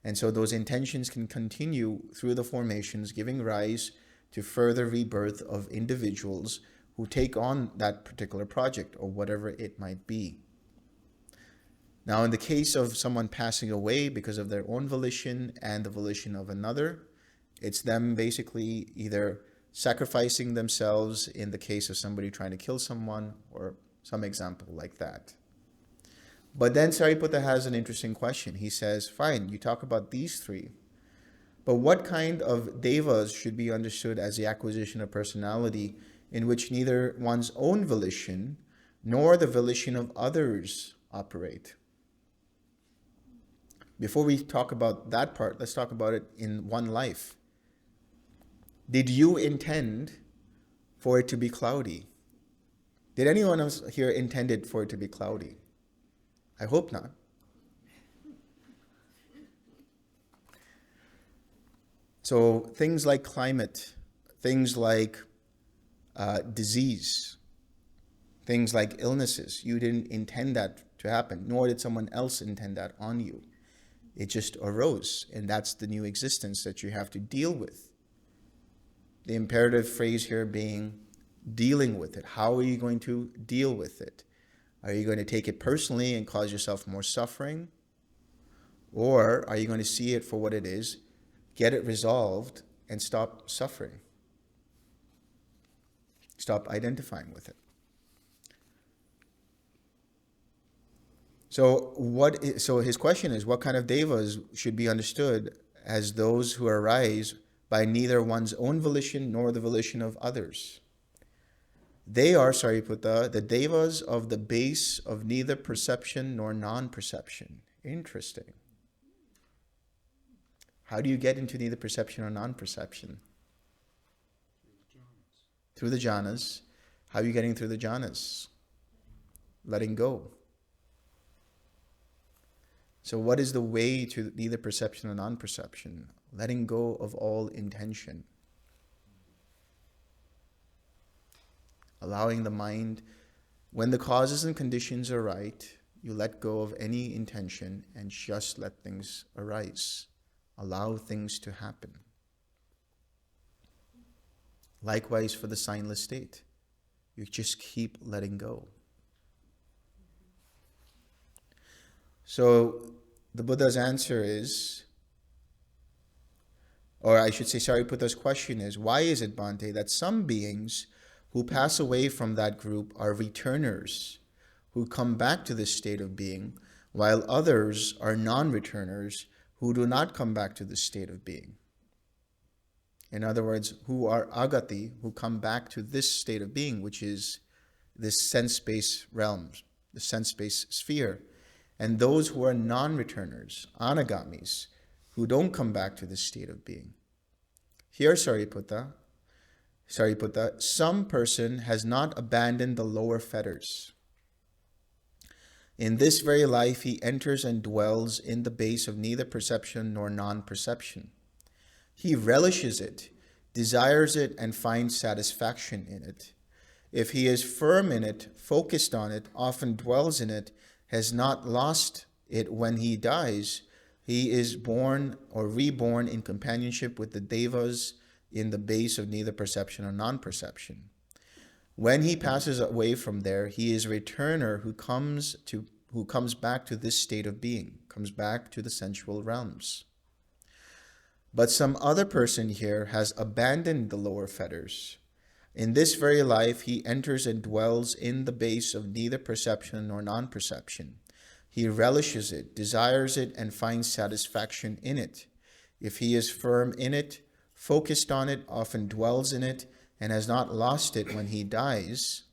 And so those intentions can continue through the formations, giving rise to further rebirth of individuals who take on that particular project or whatever it might be. Now, in the case of someone passing away because of their own volition and the volition of another, it's them basically either sacrificing themselves in the case of somebody trying to kill someone or some example like that. But then Sariputta has an interesting question. He says, fine, you talk about these three, but what kind of devas should be understood as the acquisition of personality in which neither one's own volition nor the volition of others operate? Before we talk about that part, let's talk about it in one life. Did you intend for it to be cloudy? Did anyone else here intended for it to be cloudy? I hope not. So things like climate, things like disease, things like illnesses, you didn't intend that to happen, nor did someone else intend that on you. It just arose, and that's the new existence that you have to deal with. The imperative phrase here being dealing with it. How are you going to deal with it? Are you going to take it personally and cause yourself more suffering? Or are you going to see it for what it is, get it resolved, and stop suffering? Stop identifying with it. So his question is, what kind of devas should be understood as those who arise by neither one's own volition nor the volition of others. They are, Sariputta, the devas of the base of neither perception nor non-perception. Interesting. How do you get into neither perception or non-perception? Through the jhanas. How are you getting through the jhanas? Letting go. So what is the way to neither perception or non-perception? Letting go of all intention. Allowing the mind, when the causes and conditions are right, you let go of any intention and just let things arise. Allow things to happen. Likewise for the signless state. You just keep letting go. So the Buddha's answer is, or I should say Sariputta's question is, why is it, Bhante, that some beings who pass away from that group are returners, who come back to this state of being, while others are non-returners who do not come back to this state of being? In other words, who are agati, who come back to this state of being, which is this sense-based realm, the sense-based sphere. And those who are non-returners, anagamis, who don't come back to this state of being. Here, Sariputta, some person has not abandoned the lower fetters. In this very life, he enters and dwells in the base of neither perception nor non-perception. He relishes it, desires it, and finds satisfaction in it. If he is firm in it, focused on it, often dwells in it, has not lost it when he dies, he is born or reborn in companionship with the devas in the base of neither perception or non-perception. When he passes away from there, he is a returner who comes back to this state of being, comes back to the sensual realms. But some other person here has abandoned the lower fetters. In this very life, he enters and dwells in the base of neither perception nor non-perception. He relishes it, desires it, and finds satisfaction in it. If he is firm in it, focused on it, often dwells in it, and has not lost it when he dies,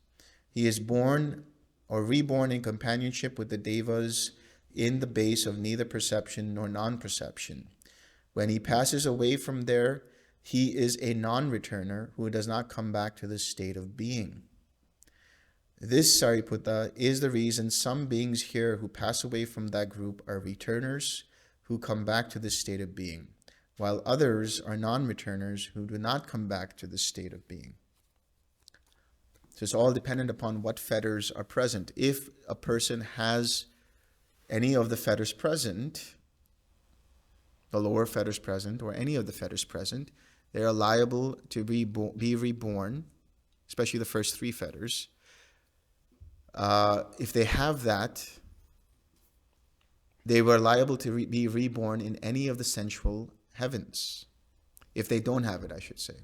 he is born or reborn in companionship with the devas in the base of neither perception nor non-perception. When he passes away from there, he is a non-returner who does not come back to this state of being. This, Sariputta, is the reason some beings here who pass away from that group are returners who come back to this state of being, while others are non-returners who do not come back to this state of being. So it's all dependent upon what fetters are present. If a person has any of the fetters present, the lower fetters present, or any of the fetters present, they are liable to be reborn, especially the first three fetters. If they have that, they were liable to be reborn in any of the sensual heavens. If they don't have it, I should say.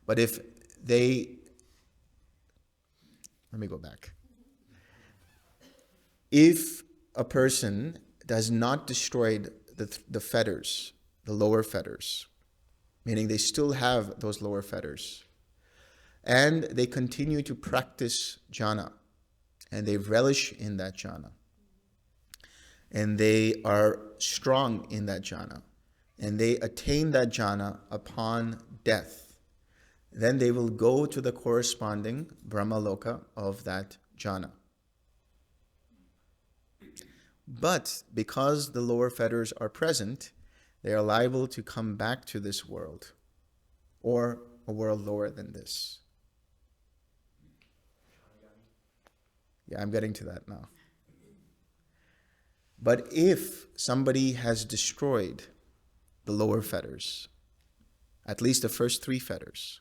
But if they... Let me go back. If a person does not destroy the fetters, the lower fetters, meaning they still have those lower fetters, and they continue to practice jhana, and they relish in that jhana, and they are strong in that jhana, and they attain that jhana upon death, then they will go to the corresponding Brahmaloka of that jhana. But because the lower fetters are present, they are liable to come back to this world, or a world lower than this. Yeah, I'm getting to that now. But if somebody has destroyed the lower fetters, at least the first three fetters,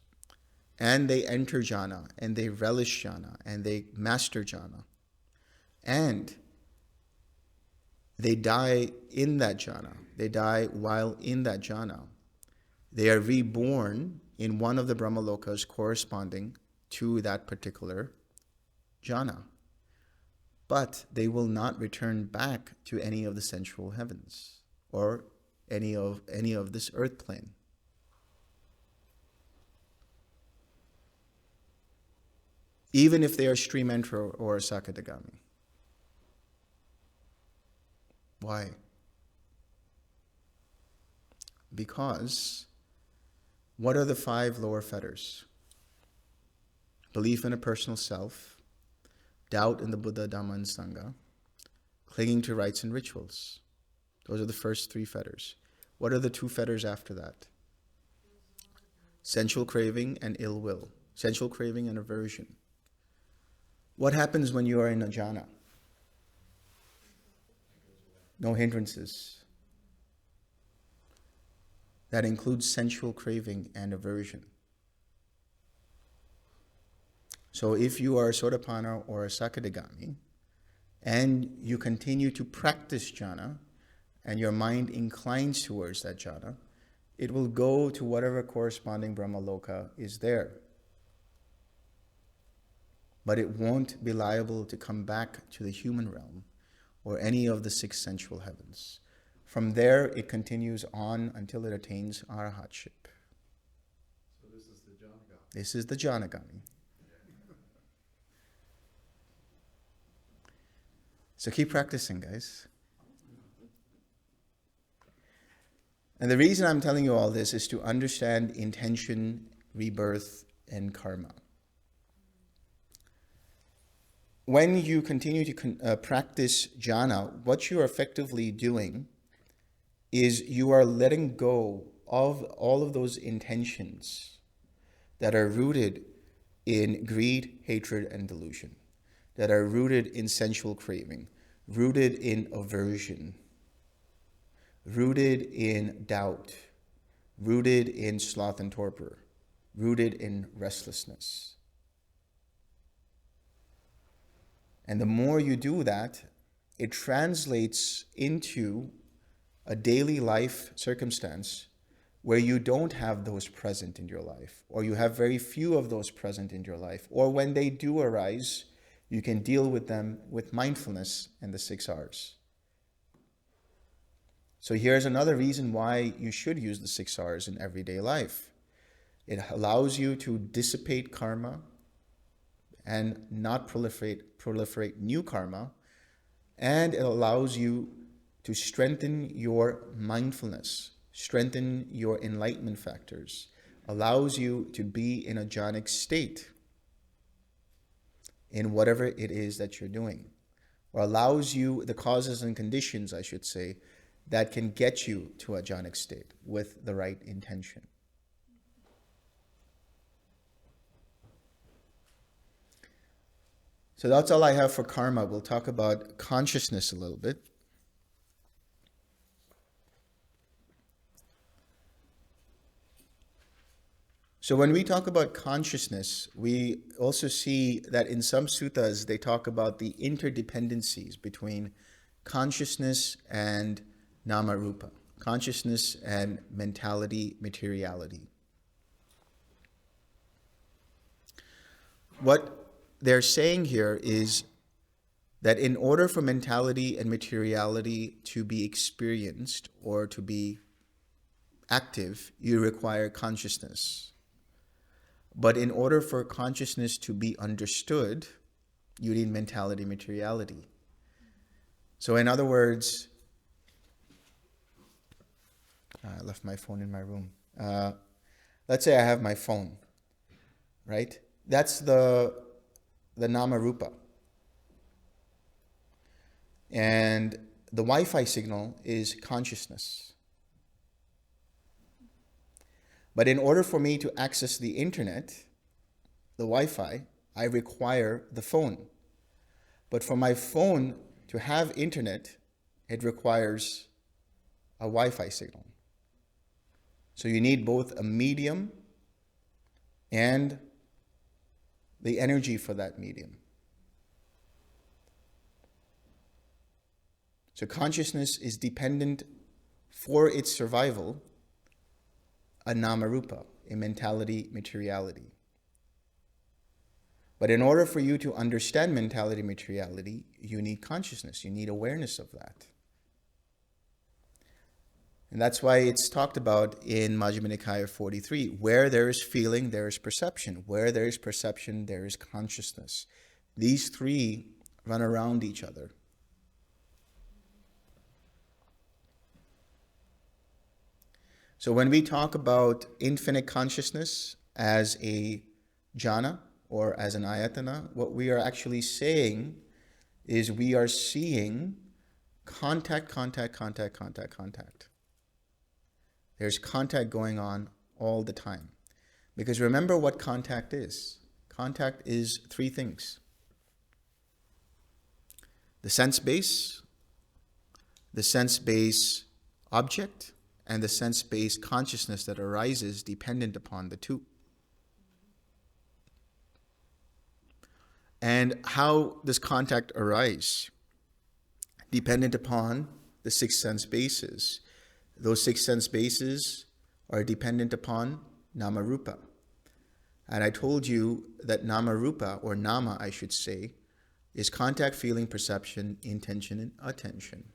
and they enter jhana, and they relish jhana, and they master jhana, and they die in that jhana, they die while in that jhana, they are reborn in one of the Brahmalokas corresponding to that particular jhana. But they will not return back to any of the sensual heavens or any of this earth plane. even if they are stream entro or sakadagami. Why? Because what are the 5 lower fetters? Belief in a personal self, doubt in the Buddha, Dhamma, and Sangha, clinging to rites and rituals. Those are the first 3 fetters. What are the 2 fetters after that? Sensual craving and ill will. Sensual craving and aversion. What happens when you are in a jhana? No hindrances. That includes sensual craving and aversion. So if you are a Sotapanna or a Sakadagami, and you continue to practice jhana, and your mind inclines towards that jhana, it will go to whatever corresponding Brahmaloka is there. But it won't be liable to come back to the human realm or any of the 6 sensual heavens. From there, it continues on until it attains arahatship. So this is the Janagami. This is the Janagami. So keep practicing, guys. And the reason I'm telling you all this is to understand intention, rebirth, and karma. When you continue to practice jhana, what you're effectively doing is you are letting go of all of those intentions that are rooted in greed, hatred, and delusion, that are rooted in sensual craving, rooted in aversion, rooted in doubt, rooted in sloth and torpor, rooted in restlessness. And the more you do that, it translates into a daily life circumstance where you don't have those present in your life, or you have very few of those present in your life, or when they do arise, you can deal with them with mindfulness and the 6 R's. So here's another reason why you should use the 6 R's in everyday life. It allows you to dissipate karma and not proliferate new karma, and it allows you to strengthen your mindfulness, strengthen your enlightenment factors, allows you to be in a jhanic state in whatever it is that you're doing, or allows you the causes and conditions, I should say, that can get you to a jhanic state with the right intention. So that's all I have for karma. We'll talk about consciousness a little bit. So when we talk about consciousness, we also see that in some suttas, they talk about the interdependencies between consciousness and nama-rupa, consciousness and mentality, materiality. What they're saying here is that in order for mentality and materiality to be experienced or to be active, you require consciousness. But in order for consciousness to be understood, you need mentality, materiality. So in other words, I left my phone in my room. Let's say I have my phone, right? That's the nama rupa. And the Wi-Fi signal is consciousness. But in order for me to access the internet, the Wi-Fi, I require the phone. But for my phone to have internet, it requires a Wi-Fi signal. So you need both a medium and the energy for that medium. So consciousness is dependent for its survival a nama-rupa, a mentality, materiality. But in order for you to understand mentality, materiality, you need consciousness, you need awareness of that. And that's why it's talked about in Majjhima Nikaya 43. Where there is feeling, there is perception. Where there is perception, there is consciousness. These three run around each other. So when we talk about infinite consciousness as a jhana or as an ayatana, what we are actually saying is we are seeing contact. There's contact going on all the time. Because remember what contact is. Contact is three things. The sense base object, and the sense-based consciousness that arises dependent upon the two. And how does contact arise? Dependent upon the six sense bases. Those six sense bases are dependent upon nama rupa. And I told you that nama rupa, or nama I should say, is contact, feeling, perception, intention, and attention.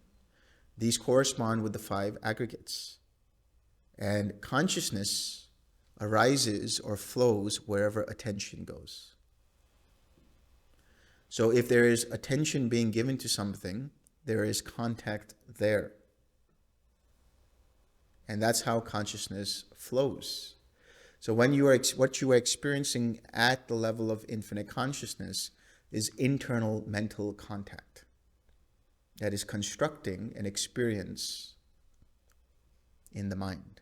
These correspond with the five aggregates. And consciousness arises or flows wherever attention goes. So if there is attention being given to something, there is contact there. And that's how consciousness flows. So when what you are experiencing at the level of infinite consciousness is internal mental contact that is constructing an experience in the mind.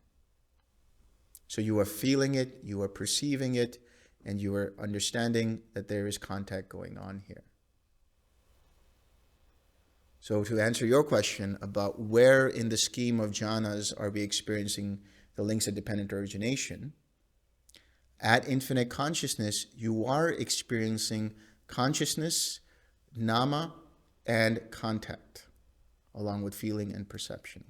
So you are feeling it, you are perceiving it, and you are understanding that there is contact going on here. So to answer your question about where in the scheme of jhanas are we experiencing the links of dependent origination, at infinite consciousness, you are experiencing consciousness, nama, and contact, along with feeling and perception.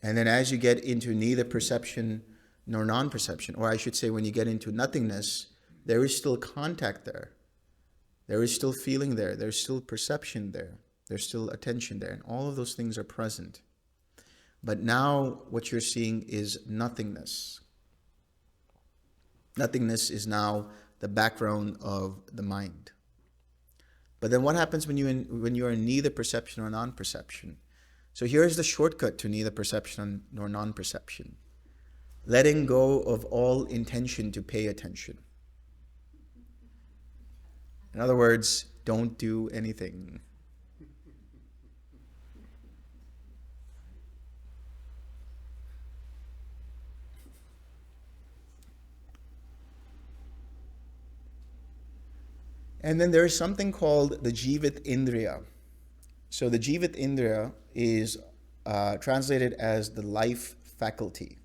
And then as you get into neither perception nor non-perception, or I should say when you get into nothingness, there is still contact there. There is still feeling there. There's still perception there. There's still attention there. And all of those things are present. But now what you're seeing is nothingness. Nothingness is now the background of the mind. But then what happens when you are in neither perception or non-perception? So here's the shortcut to neither perception nor non-perception. Letting go of all intention to pay attention. In other words, don't do anything. And then there is something called the Jivat Indriya. So the Jivat Indriya is translated as the life faculty.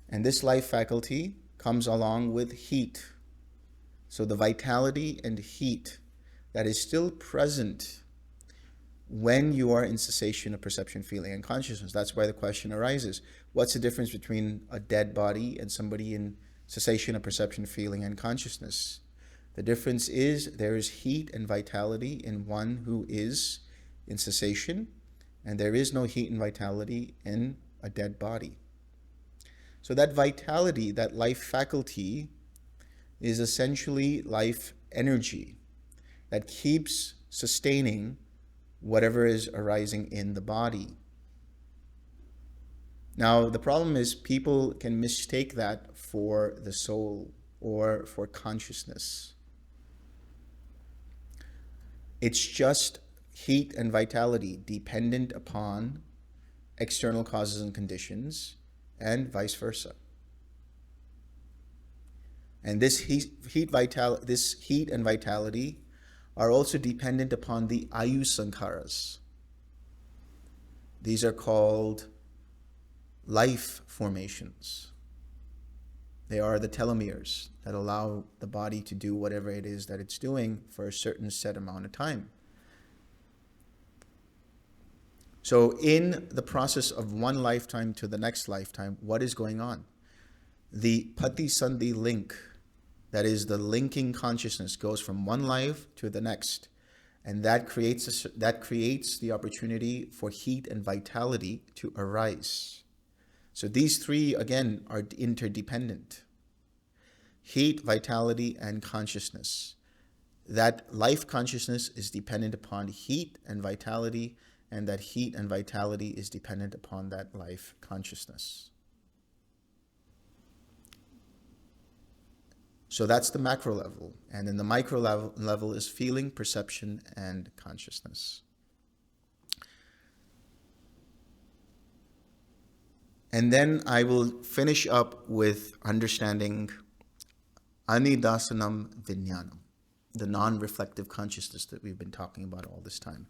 And this life faculty comes along with heat. So the vitality and heat that is still present when you are in cessation of perception, feeling, and consciousness. That's why the question arises. What's the difference between a dead body and somebody in cessation of perception, feeling, and consciousness? The difference is there is heat and vitality in one who is in cessation, and there is no heat and vitality in a dead body. So that vitality, that life faculty, is essentially life energy that keeps sustaining whatever is arising in the body. Now, the problem is people can mistake that for the soul or for consciousness. It's just heat and vitality dependent upon external causes and conditions, and vice versa. And this heat and vitality are also dependent upon the ayu sankharas. These are called life formations. They are the telomeres that allow the body to do whatever it is that it's doing for a certain set amount of time. So in the process of one lifetime to the next lifetime, what is going on? The patisandhi link, that is the linking consciousness, goes from one life to the next. And that creates the opportunity for heat and vitality to arise. So these three, again, are interdependent. Heat, vitality, and consciousness. That life consciousness is dependent upon heat and vitality, and that heat and vitality is dependent upon that life consciousness. So that's the macro level. And then the micro level is feeling, perception, and consciousness. And then I will finish up with understanding anidasanam vijnanam, the non-reflective consciousness that we've been talking about all this time.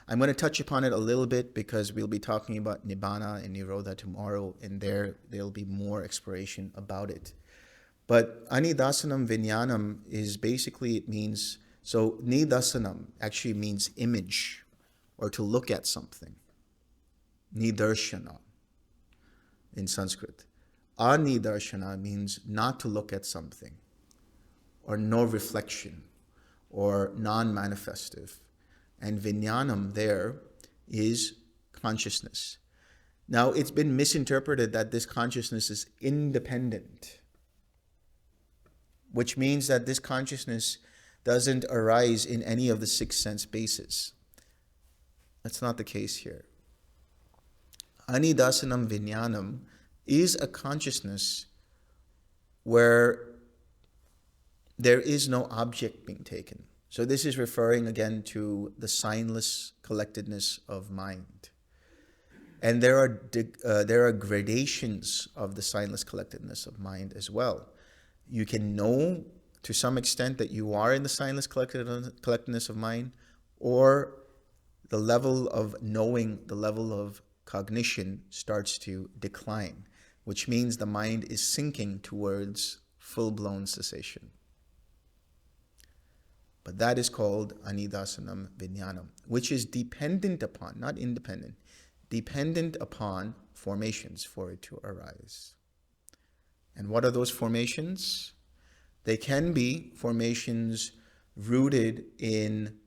I'm going to touch upon it a little bit because we'll be talking about Nibbana and Nirodha tomorrow, and there'll be more exploration about it. But anidasanam vijnanam is basically, it means, so nidasanam actually means image or to look at something. Nidarshana in Sanskrit. Anidarshana means not to look at something, or no reflection, or non-manifestive. And vijnanam there is consciousness. Now, it's been misinterpreted that this consciousness is independent, which means that this consciousness doesn't arise in any of the six sense bases. That's not the case here. Anidasanam vijnanam is a consciousness where there is no object being taken. So this is referring again to the signless collectedness of mind. And there are gradations of the signless collectedness of mind as well. You can know to some extent that you are in the signless collectedness of mind, or the level of knowing, the level of cognition starts to decline, which means the mind is sinking towards full-blown cessation. But that is called anidasanam vijnanam, which is dependent upon, not independent, dependent upon formations for it to arise. And what are those formations? They can be formations rooted in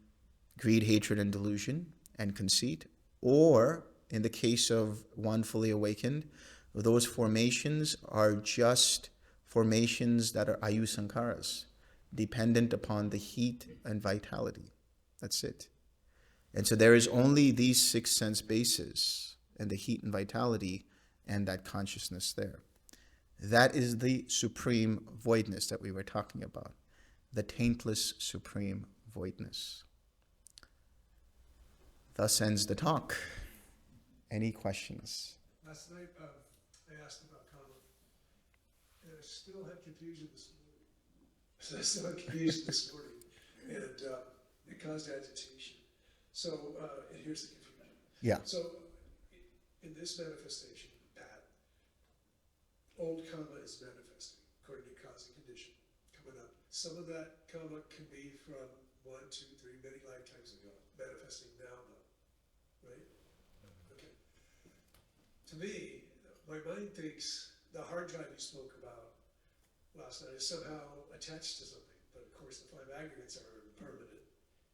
greed, hatred, and delusion, and conceit, or in the case of one fully awakened, those formations are just formations that are ayusankaras, dependent upon the heat and vitality. That's it. And so there is only these six sense bases, and the heat and vitality, and that consciousness there. That is the supreme voidness that we were talking about, the taintless supreme voidness. Thus ends the talk. Any questions? Last night, I asked about karma, and I still had confusion this morning. And it caused agitation. So, and here's the confusion. Yeah. So, in this manifestation, Pat, old karma is manifesting according to cause and condition coming up. Some of that karma can be from 1, 2, 3, many lifetimes ago, manifesting now, though, right? Okay. To me, my mind thinks the hard drive you spoke about last night is somehow attached to something, but of course the 5 aggregates are permanent.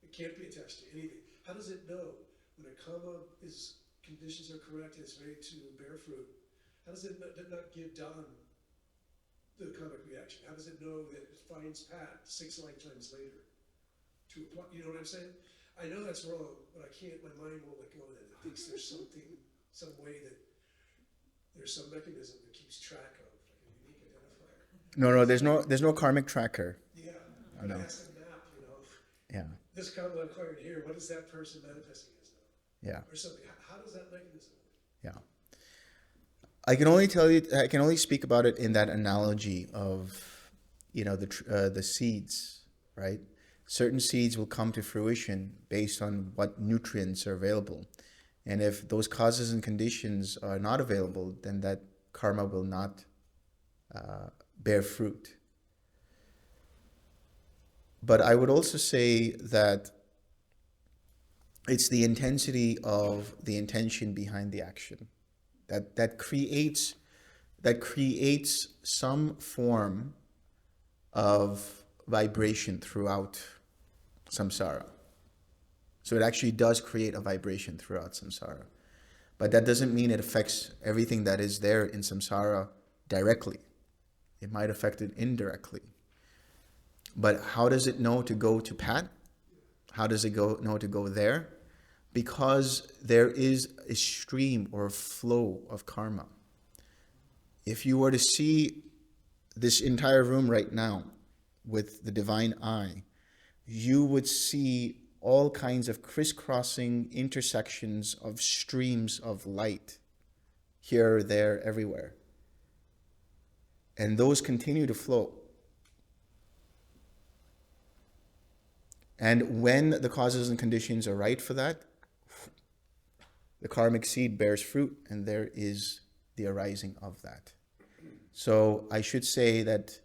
It can't be attached to anything. How does it know when a comma is, conditions are correct, it's ready to bear fruit? How does it not give Don the karmic reaction? How does it know that it finds Pat 6 lifetimes later to apply? You know what I'm saying? I know that's wrong, but I can't, my mind won't let go of that. It thinks there's something, some way that there's some mechanism that keeps track of, like a unique identifier. No, there's no karmic tracker. Yeah, I know. it has to map, you know. Yeah. This karma acquired here, what is that person manifesting as now? Yeah. Or something. How does that mechanism work? Yeah. I can only speak about it in that analogy of, the seeds, right? Certain seeds will come to fruition based on what nutrients are available. And if those causes and conditions are not available, then that karma will not bear fruit. But I would also say that it's the intensity of the intention behind the action that creates some form of vibration throughout samsara. So it actually does create a vibration throughout samsara. But that doesn't mean it affects everything that is there in samsara directly. It might affect it indirectly. But how does it know to go to Pat? How does it know to go there? Because there is a stream or a flow of karma. If you were to see this entire room right now with the divine eye, you would see all kinds of crisscrossing intersections of streams of light here, there, everywhere. And those continue to flow. And when the causes and conditions are right for that, the karmic seed bears fruit, and there is the arising of that. So I should say that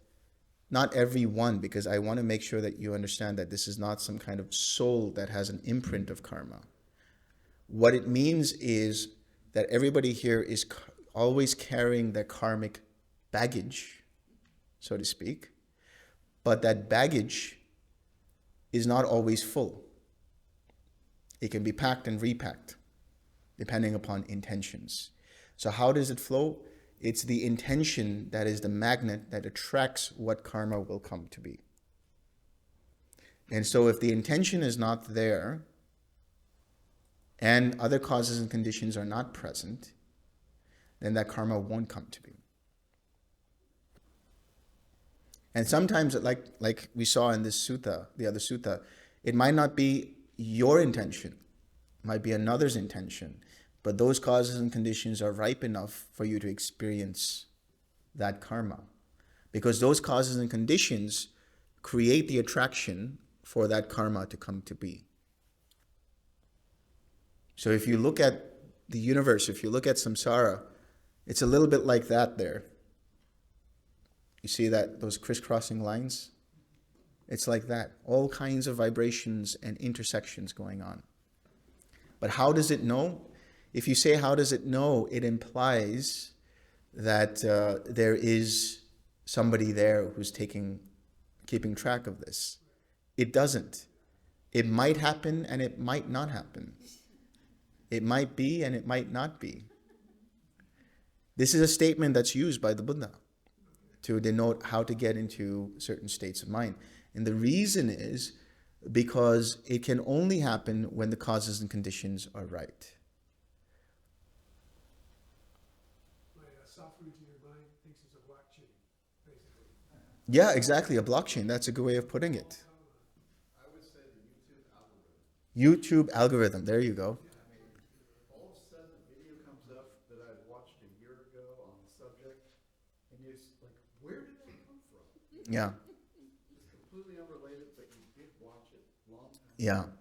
not every one, because I want to make sure that you understand that this is not some kind of soul that has an imprint of karma. What it means is that everybody here is always carrying their karmic baggage, so to speak, but that baggage is not always full. It can be packed and repacked, depending upon intentions. So how does it flow? It's the intention that is the magnet that attracts what karma will come to be. And so if the intention is not there, and other causes and conditions are not present, then that karma won't come to be. And sometimes, like we saw in this sutta, the other sutta, it might not be your intention, it might be another's intention, but those causes and conditions are ripe enough for you to experience that karma. Because those causes and conditions create the attraction for that karma to come to be. So if you look at the universe, if you look at samsara, it's a little bit like that there. You see that, those crisscrossing lines? It's like that. All kinds of vibrations and intersections going on. But how does it know? If you say, how does it know, it implies that there is somebody there who's keeping track of this. It doesn't. It might happen and it might not happen. It might be and it might not be. This is a statement that's used by the Buddha to denote how to get into certain states of mind. And the reason is because it can only happen when the causes and conditions are right. My software into your mind thinks it's a blockchain, basically. Yeah, exactly, a blockchain. That's a good way of putting it. I would say the YouTube algorithm. YouTube algorithm, there you go. I mean, all of a sudden a video comes up that I watched a year ago on the subject, and you're like, where did that come from? Yeah, It's completely unrelated, but you did watch it long time yeah, ago.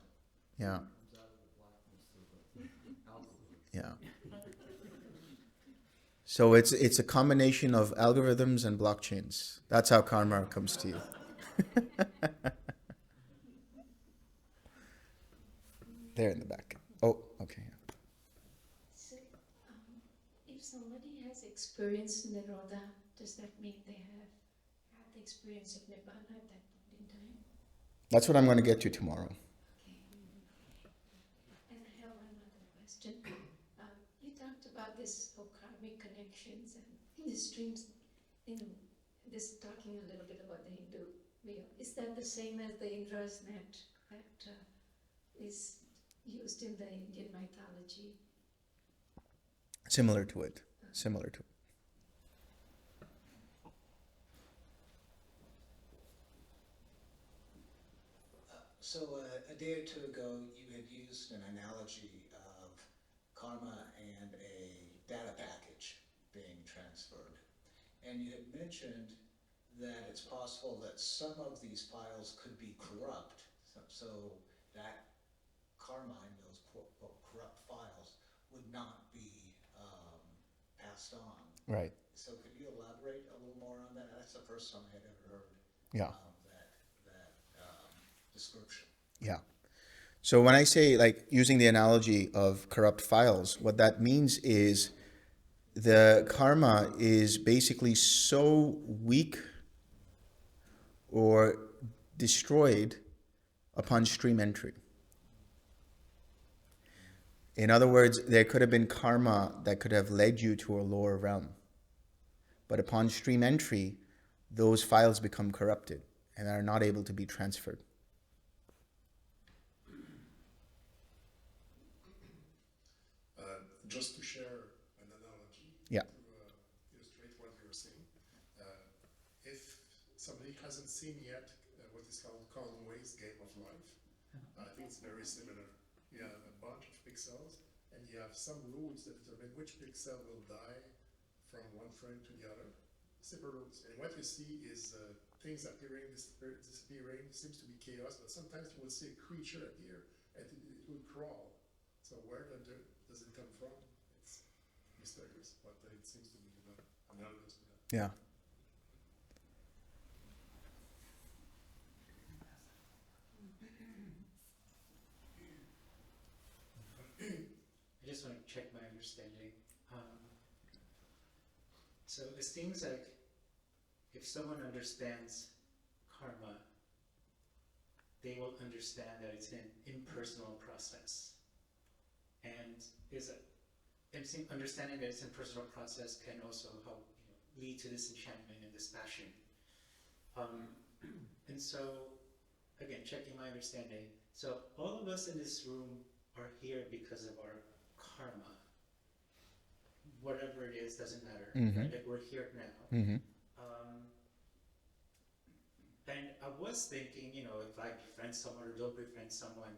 yeah, It comes out of the blackness of the algorithm. yeah. So it's a combination of algorithms and blockchains. That's how karma comes to you. There in the back. Oh, okay. So, if somebody has experienced Nirodha, does that mean they have had the experience of Nibbana at that point in time? That's what I'm going to get to tomorrow. Okay. And I have one other question. You talked about this karmic connections and the streams, this talking a little bit about the Hindu way. Is that the same as the Indra's net that is used in the Indian mythology? Similar to it. Similar to it. So a day or two ago, you had used an analogy of karma and a data package being transferred. And you had mentioned that it's possible that some of these files could be corrupt, so that karma in those quote corrupt files would not be passed on. Right. So could you elaborate a little more on that? That's the first time I had ever heard Yeah. that description. Yeah. So when I say, like, using the analogy of corrupt files, what that means is the karma is basically so weak or destroyed upon stream entry. In other words, there could have been karma that could have led you to a lower realm. But upon stream entry, those files become corrupted and are not able to be transferred. Just to share an analogy Yeah. to illustrate what you're saying, if somebody hasn't seen yet what is called Conway's Game of Life, I think it's very similar. You have a bunch of pixels, and you have some rules that determine which pixel will die from one frame to the other. Simple rules. And what you see is things appearing, disappearing, seems to be chaos, but sometimes you will see a creature appear, and it will crawl. So where does it come from? It's mysterious, but it seems to be analogous to that. Yeah. I just want to check my understanding. So it seems like if someone understands karma, they will understand that it's an impersonal process. And understanding that it's an impersonal process can also help lead to disenchantment and dispassion. And so, again, checking my understanding. So all of us in this room are here because of our karma. Whatever it is, doesn't matter. Mm-hmm. Right? Like we're here now. Mm-hmm. And I was thinking, if I befriend someone or don't befriend someone,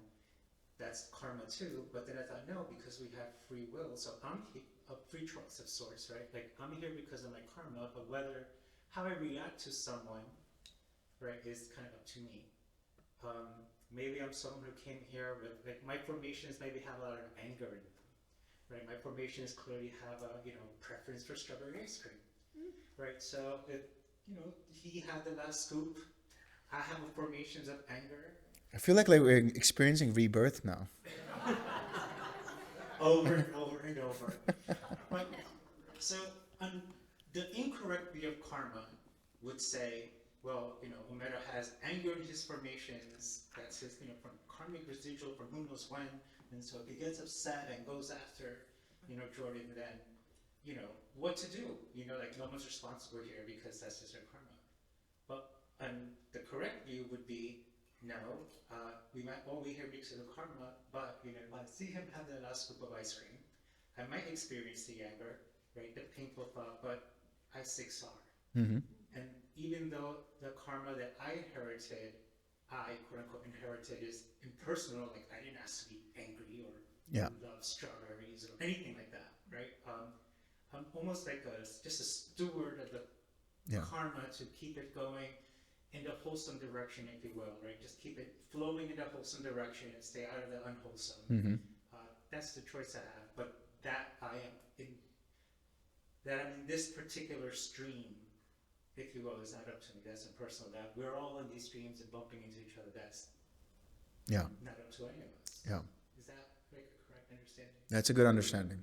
that's karma too. But then I thought, no, because we have free will. So I'm a free choice of sorts, right? Like I'm here because of my karma, but how I react to someone, right, is kind of up to me. Maybe I'm someone who came here with, like, my formations maybe have a lot of anger in them, right? My formations clearly have a, preference for strawberry ice cream, right? So he had the last scoop. I have formations of anger. I feel like we're experiencing rebirth now. Over and over and over. But, so the incorrect view of karma would say, well, Omega has anger in his formations. That's his, from karmic residual from who knows when. And so if he gets upset and goes after, Jordan, then, what to do? Like no one's responsible here because that's just their karma. But the correct view would be, no, we might all be here because of karma, but if I see him have the last scoop of ice cream, I might experience the anger, right, the painful thought, but I stay sour. Mm-hmm. And even though the karma that I inherited, quote unquote inherited, is impersonal, like I didn't ask to be angry or love strawberries or anything like that, right? I'm almost like just a steward of the karma to keep it going in the wholesome direction, if you will, right? Just keep it flowing in the wholesome direction and stay out of the unwholesome. Mm-hmm. That's the choice I have. But that I'm in this particular stream, if you will, is not up to me. That's impersonal. That we're all in these streams and bumping into each other. That's not up to any of us. Yeah. Is that like a correct understanding? That's a good understanding.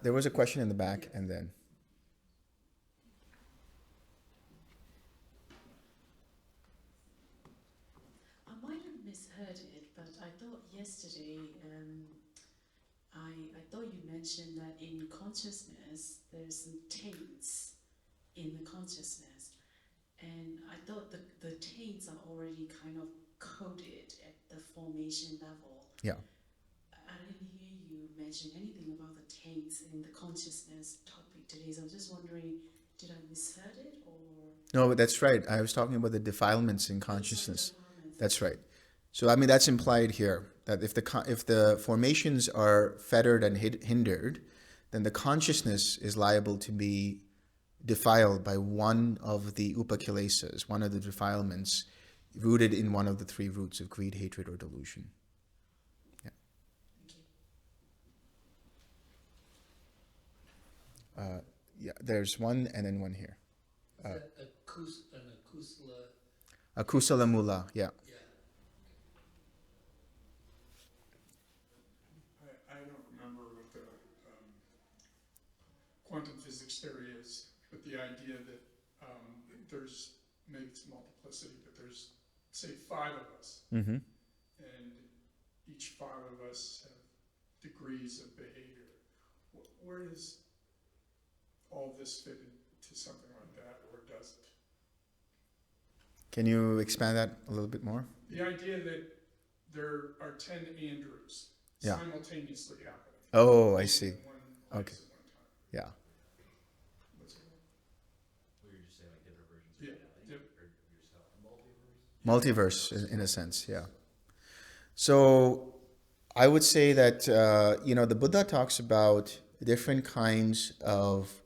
There was a question in the back, and then. I might have misheard it, but I thought yesterday, I thought you mentioned that in consciousness, there's some taints in the consciousness. And I thought the taints are already kind of coded at the formation level. Yeah. I didn't hear you mention anything about the taints in the consciousness topic today, so I'm just wondering, did I misheard it or? No, but that's right. I was talking about the defilements in consciousness. That's right. So I mean that's implied here that if the formations are fettered and hindered, then the consciousness is liable to be defiled by one of the upakilesas, one of the defilements rooted in one of the three roots of greed, hatred, or delusion. There's one and then one here. Is that an akusala? Akusala mula, yeah. Yeah. I don't remember what the quantum physics theory is, but the idea that there's, maybe it's multiplicity, but there's, say, 5 of us, Mm-hmm. and each 5 of us have degrees of behavior. Where does all this fit into something like that, or does it? Can you expand that a little bit more? The idea that there are 10 Andrews Yeah. simultaneously happening. Oh, I see. In one place Okay. at one time. Yeah. What's it called? Well, you're just saying like different versions of Yeah, reality, yep. or yourself, multiverse. Multiverse, in a sense, yeah. So I would say that, the Buddha talks about different kinds of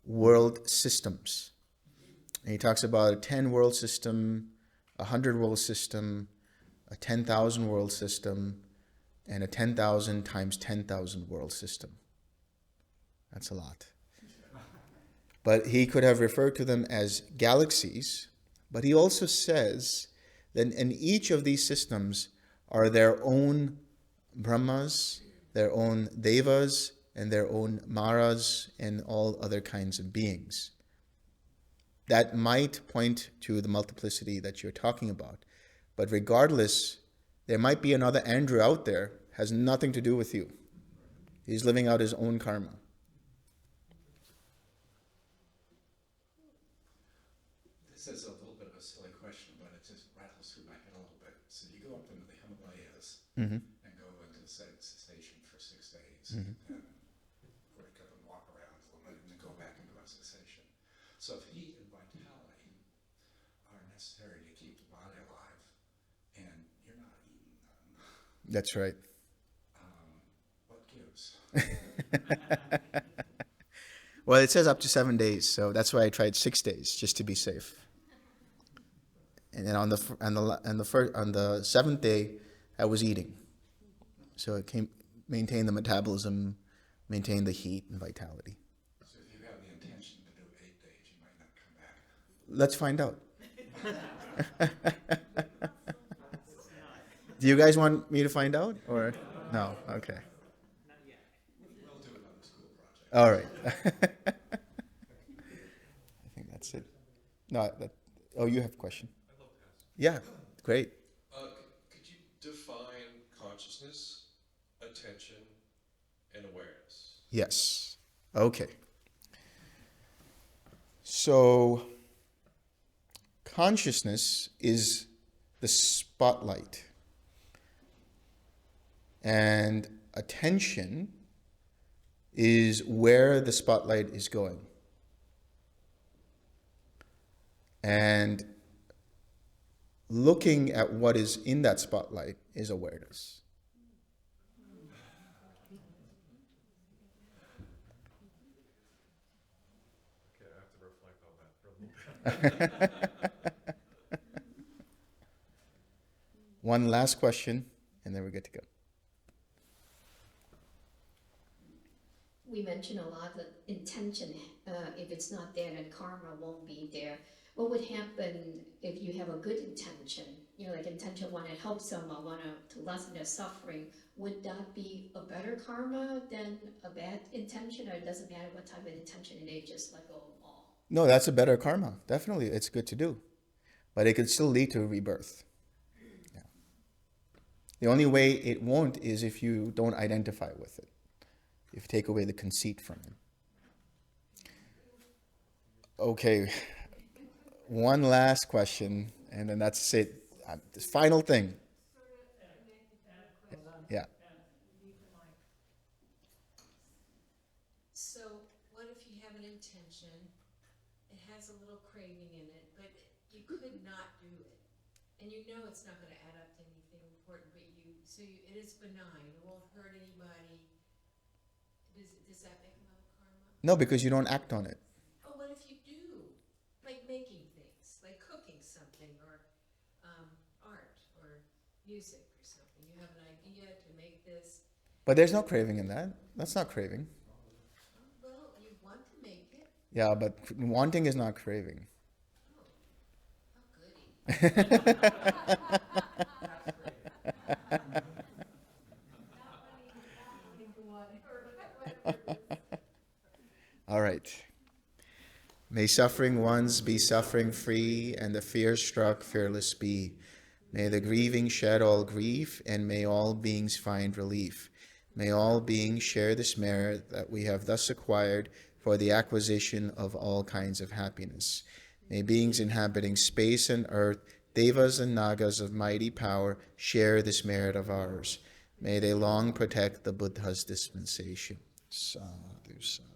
world systems. And he talks about a 10 world system, a 100 world system, a 10,000 world system, and a 10,000 times 10,000 world system. That's a lot. But he could have referred to them as galaxies. But he also says that in each of these systems are their own Brahmas, their own Devas, and their own Maras, and all other kinds of beings. That might point to the multiplicity that you're talking about. But regardless, there might be another Andrew out there, has nothing to do with you. He's living out his own karma. This is a little bit of a silly question, but it just rattles through my head a little bit. So you go up into the Himalayas Mm-hmm. and go into cessation for 6 days, Mm-hmm. and wake up and walk around a little bit, and then go back into a cessation. So if heat and vitality are necessary to keep the body alive, and you're not eating them, That's right. what gives? Well, it says up to 7 days, so that's why I tried 6 days just to be safe. And then on the 7th day, I was eating, so it maintained the metabolism, maintained the heat and vitality. So if you have the intention to do 8 days, you might not come back. Let's find out. Do you guys want me to find out, or no? Okay. We'll do it on the school project. All right. I think that's it. No, oh, you have a question? Yeah, great. Could you define consciousness, attention, and awareness? Yes. Okay. So, consciousness is the spotlight, and attention is where the spotlight is going. And looking at what is in that spotlight is awareness. Okay, I have to reflect on that for a little bit. One last question, and then we're good to go. We mentioned a lot of intention. If it's not there, then karma won't be there. What would happen if you have a good intention? Like intention want to help someone, want to lessen their suffering. Would that be a better karma than a bad intention, or it doesn't matter what type of intention it is, just let go of all? No, that's a better karma. Definitely, it's good to do. But it could still lead to rebirth. Yeah. The only way it won't is if you don't identify with it. If you take away the conceit from it. Okay. One last question, and then that's it. This final thing. Yeah. So what if you have an intention, it has a little craving in it, but you could not do it, and you know it's not going to add up to anything important, but it is benign, it won't hurt anybody. Does that make a lot of karma? No, because you don't act on it. Oh, what if you do? Like making things, like cooking something, or art, or music, or something. You have an idea to make this. But there's no craving in that. That's not craving. Well, you want to make it. Yeah, but wanting is not craving. Oh, goody. All right. May suffering ones be suffering free, and the fear struck fearless be. May the grieving shed all grief, and may all beings find relief. May all beings share this merit that we have thus acquired for the acquisition of all kinds of happiness. May beings inhabiting space and earth, devas and nagas of mighty power, share this merit of ours. May they long protect the Buddha's dispensation. Sadhu, sadhu.